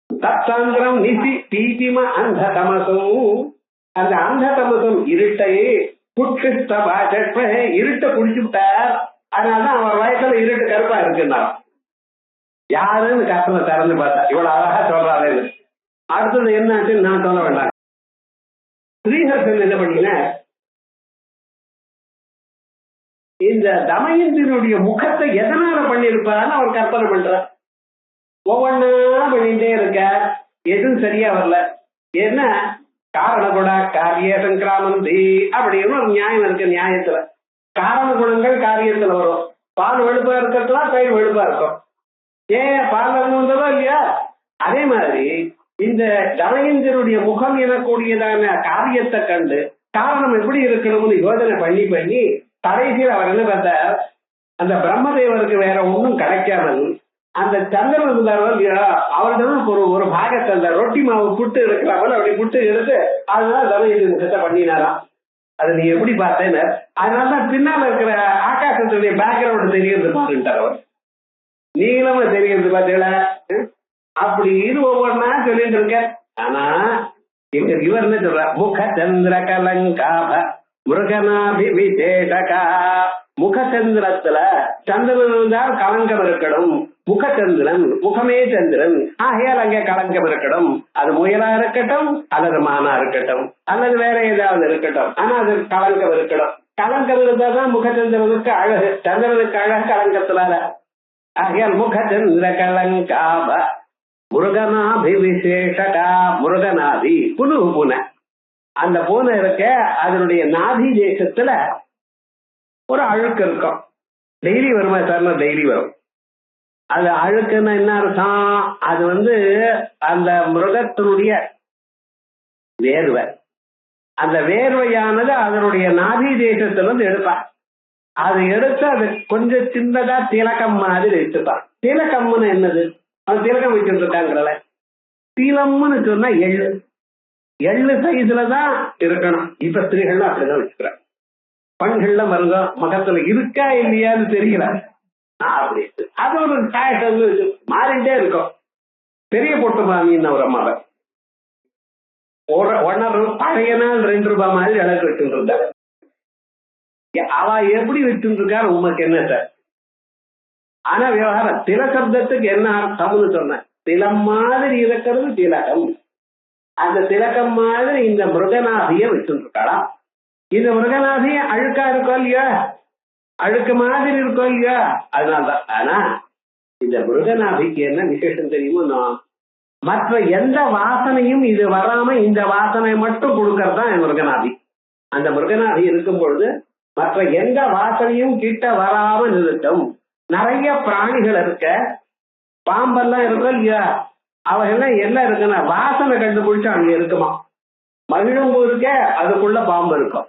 தத்தாந்திரம் நிசி தீதிம அந்த தமசும், அந்த அந்த தமசும் இருட்டை இருட்டை குடிச்சு விட்டார். அதனாலதான் அவர் வயசுல இருட்டு கருப்பா இருக்குன்னா யாருன்னு கஷ்டத்தை திறந்து பார்த்தா இவ்வளவு அழகா சொல்றாரு. அடுத்தது என்ன ஆச்சுன்னு நான் சொல்ல வேண்டாம். ஸ்ரீஹர்ஷன் என்ன பண்ணீங்க, இந்த தமயந்தினுடைய முகத்தை எதனால பண்ணிருப்பாருன்னு அவர் கற்பனை பண்றார். ஒவ்வொன்னா பண்ணிட்டே இருக்க, எதுவும் சரியா வரல. என்ன காரண குண காரிய சங்கிராமந்தி அப்படின்னு ஒரு நியாயம் இருக்கு. நியாயத்துல காரண குணங்கள் காரியத்துல வரும். பால் வெளுப்பா இருக்கிறதுலாம் தயிர் வெளுப்பா இருக்கும். ஏன் பால் வந்ததோ இல்லையா? அதே மாதிரி இந்த தமயந்தினுடைய முகம் எனக்கூடியதான காரியத்தை கண்டு காரணம் எப்படி இருக்கணும்னு யோசனை பண்ணி பண்ணி கடைசியில் அவர் என்ன பார்த்தார், அந்த பிரம்மதேவருக்கு வேற ஒன்றும் கிடைக்காமல் அந்த சந்திரன் இருந்தாரோ இல்லையா, அவர்தான் ஒரு பாகத்தை அந்த ரொட்டி மாவு புட்டு இருக்கிறாமல் அப்படி புட்டு எடுத்து அதனால தமயந்தி முகத்தை பண்ணினாராம். அது நீ எப்படி பார்த்தேன்னு. அதனாலதான் பின்னால இருக்கிற ஆகாசத்துடைய பேக்ரவுண்ட் தெரியுது பாருன்ட்டார் அவர். நீளமா தெரியுது பார்த்தீங்களா? அப்படி இது ஒவ்வொன்னா சொல்லிட்டு இருக்க. ஆனா எங்க இவர் என்ன சொல்ற, முக சந்திர கலங்காப முருகனாபி விசேஷகா. முகச்சந்திரத்துல சந்திரன் இருந்தால் களங்கம் இருக்கணும். முகச்சந்திரன் முகமே சந்திரன் ஆகையால் அங்கே களங்கம் இருக்கணும். அது முயலா இருக்கட்டும் அல்லது மானா இருக்கட்டும் அல்லது வேற ஏதாவது இருக்கட்டும், ஆனா அது களங்கம் இருக்கணும். களங்கம் இருந்தாதான் முகச்சந்திரனுக்கு அழகு, சந்திரனுக்கு அழகு களங்கத்தினால. ஆகையால் முகச்சந்திர கலங்காப முருகனாபி விசேஷகா. முருகனாபி புனு பூனை, அந்த பூனை இருக்க அதனுடைய நாதி தேசத்துல ஒரு அழுக்கு இருக்கும். டெய்லி வருமா சார்? டெய்லி வரும். அது அழுக்குன்னா என்ன அர்த்தம்? அது அந்த மிருகத்தினுடைய வேர்வை. அந்த வேர்வையானது அதனுடைய நாதி தேசத்துல எடுப்பான். அதை எடுத்து அது கொஞ்சம் சின்னதா திலக்கம் மாதிரி வச்சுப்பான். திலக்கம்னு என்னது? அது திலக்கம் வச்சுட்டு இருக்காங்கல்ல. திலம்னு சொன்னா எள்ளு. எள்ளு சைஸ்ல தான் இருக்கணும். இப்ப ஸ்திரீகள்லாம் அப்படிதான் வச்சுக்கிறாங்க. பெண்கள்ல வருங்க முகத்துல இருக்கா இல்லையான்னு தெரியல. அப்படி அது ஒரு ஃபேஷன் மாறிட்டே இருக்கும். பெரிய பொட்டு மாமின்னு ஒரு அம்மாவை பழைய நாள் 2 ரூபாய் மாதிரி இழக்கு வச்சுட்டு இருந்தா. அவ எப்படி வச்சுட்டு இருக்காரு உமக்கு என்ன சார்? ஆனா விவகாரம் திலசப்தத்துக்கு என்ன அர்த்தம்னு சொன்ன, திலம் மாதிரி இருக்கிறது திலகம். அந்த திலகம் மாதிரி இந்த மிருகநாதிய வச்சுட்டு இருக்காளா. இந்த மிருகநாதிய அழுக்கா இருக்கோ இல்லையா, அழுக்கு மாதிரி இருக்கோ இல்லையா, அதனால்தான். ஆனா இந்த மிருகநாதிக்கு என்ன விசேஷம் தெரியுமோ, மற்ற எந்த வாசனையும் இது வராம இந்த வாசனை மட்டும் கொடுக்கறதுதான் மிருகநாதி. அந்த மிருகநாதி இருக்கும் பொழுது மற்ற எந்த வாசனையும் கிட்ட வராம நிறுத்தும். நிறைய பிராணிகள் இருக்க, பாம்பெல்லாம் இருக்கும் இல்லையா, அவைகள்லாம் எல்லாம் இருக்குன்னா வாசனை கண்டுபிடிச்சு அங்க இருக்குமா. மகிழும்பு இருக்க அதுக்குள்ள பாம்பு இருக்கும்.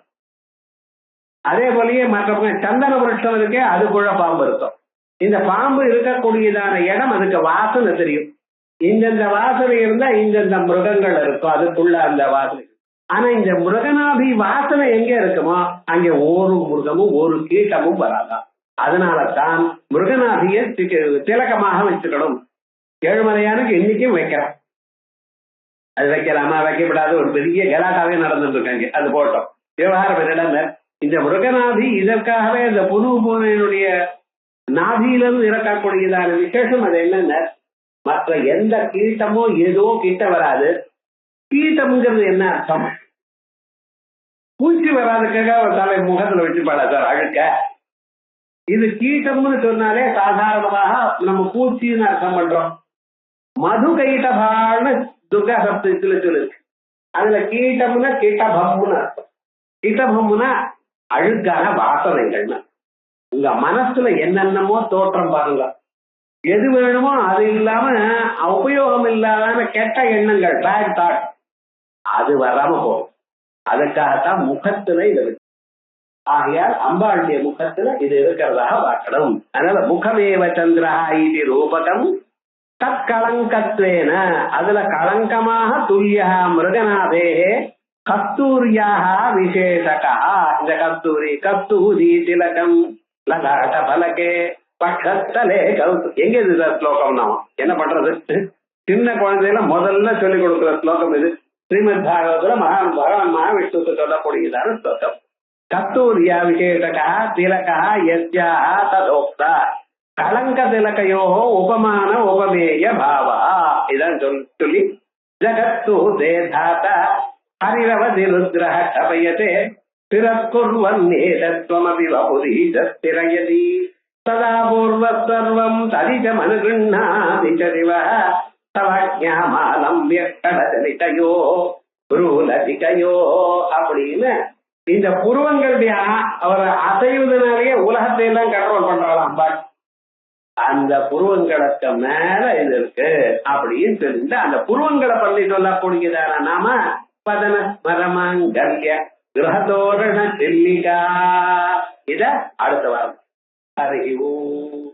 அதே போலயே மற்ற சந்தன விருட்சம் இருக்க அதுக்குள்ள பாம்பு இருக்கும். இந்த பாம்பு இருக்கக்கூடியதான இடம் அதுக்கு வாசனை தெரியும். இந்தந்த வாசனை இருந்தா இந்தந்த மிருகங்கள் இருக்கும் அதுக்குள்ள அந்த வாசனை. ஆனா இந்த மிருகநாபி வாசனை எங்க இருக்குமோ அங்க ஒரு மிருகமும் ஒரு கீட்டமும் வராதான். அதனாலதான் மிருகநாபிய திலகமாக வச்சுக்கணும். ஏழுமலையானுக்கு இன்னைக்கும் வைக்கிறேன். அது வைக்கலாமா வைக்கப்படாத ஒரு பெரிய கலாட்டாவே நடந்துட்டு இருக்காங்க. அது போட்டோம் விவகாரம் என்னடா, இந்த மிருகநாபி இதற்காகவே இந்த புது பூனையினுடைய நாபியிலிருந்து இறக்கக்கூடியதான விசேஷம். அது என்னென்ன, மற்ற எந்த கீட்டமோ ஏதோ கிட்ட வராது. கீட்டம்ங்கிறது என்ன அர்த்தம்? பூச்சி வராதுக்காக ஒரு தலை முகத்துல வச்சு பாடா சார் அழுக்க. இது கீட்டம்னு சொன்னாலே சாதாரணமாக நம்ம பூச்சின்னு அர்த்தம் பண்றோம். மது கைட்டபான்னு துர்கா சப்தத்துல சொல்லிருக்கு. அதுல கீட்டம்னா கீட்டபம்னு அர்த்தம். கீட்டபம்னா அழுக்கான வாசனைகள்னா. உங்க மனசுல என்னென்னமோ தோற்றம் பாருங்க. எது வேணுமோ அது இல்லாம உபயோகம் இல்லாத கெட்ட எண்ணங்கள், பேட் தாட், அது வராம போகும். அதுக்காகத்தான் முகத்துல இது இருக்கு. ஆகையால் அம்பாளுடைய முகத்துல இது இருக்கிறதாக பார்க்கணும். அதனால முகமேவ சந்திரஹா இது ரூபகம் தற்கலங்கத்வேன, அதுல கலங்கமாக துல்லியா மிருகநாதே கஸ்தூரியாக விசேஷகா. இந்த கஸ்தூரி கஸ்தூரி திலகம் லலாட்ட பலகே பக்கத்தலே கவுத்து. எங்க இது சார் ஸ்லோகம்? நாம என்ன பண்றது? சின்ன குழந்தையில முதல்ல சொல்லிக் கொடுக்குற ஸ்லோகம் இது. ஸ்ரீமத் பாகவத்துல பகவான் மகாவிஷ்ணுக்கு சொல்லக்கூடியதான ஸ்லோகம். கஸ்தூரியா விசேஷகா திலகா யஸ்யா ததோக்தா கலங்க திலகையோ உபமான உபமேய பாவா. இதான் சொல்லி ஜகத்து தேதாத ஹரிரவதி ருத்ரஹ கபயதே திரக்குர்வன்னேதத்வமபி வபுரீதஸ்திரயதி சதா பூர்வ சர்வம் ததிஜம் அனுகிருண்ணாதி சரிவஹ தவஜ்ஞாமாலம்ய கடதலிதயோ புரூலதிகயோ அப்படின்னு இந்த புருவங்களுடைய அவர் அசைவதனாலேயே உலகத்தை எல்லாம் கண்ட்ரோல் பண்றாளாம். பட் அந்த புருவங்களுக்கு மேல இது இருக்கு அப்படின்னு தெரிஞ்சு அந்த புருவங்களை பள்ளி சொல்லக்கூடியதான நாம பதன ஸ்மரமாங்கல்ய கிரகதோரண தில்லிகா. இத அடுத்த வாரம். ஹரி ஓம்.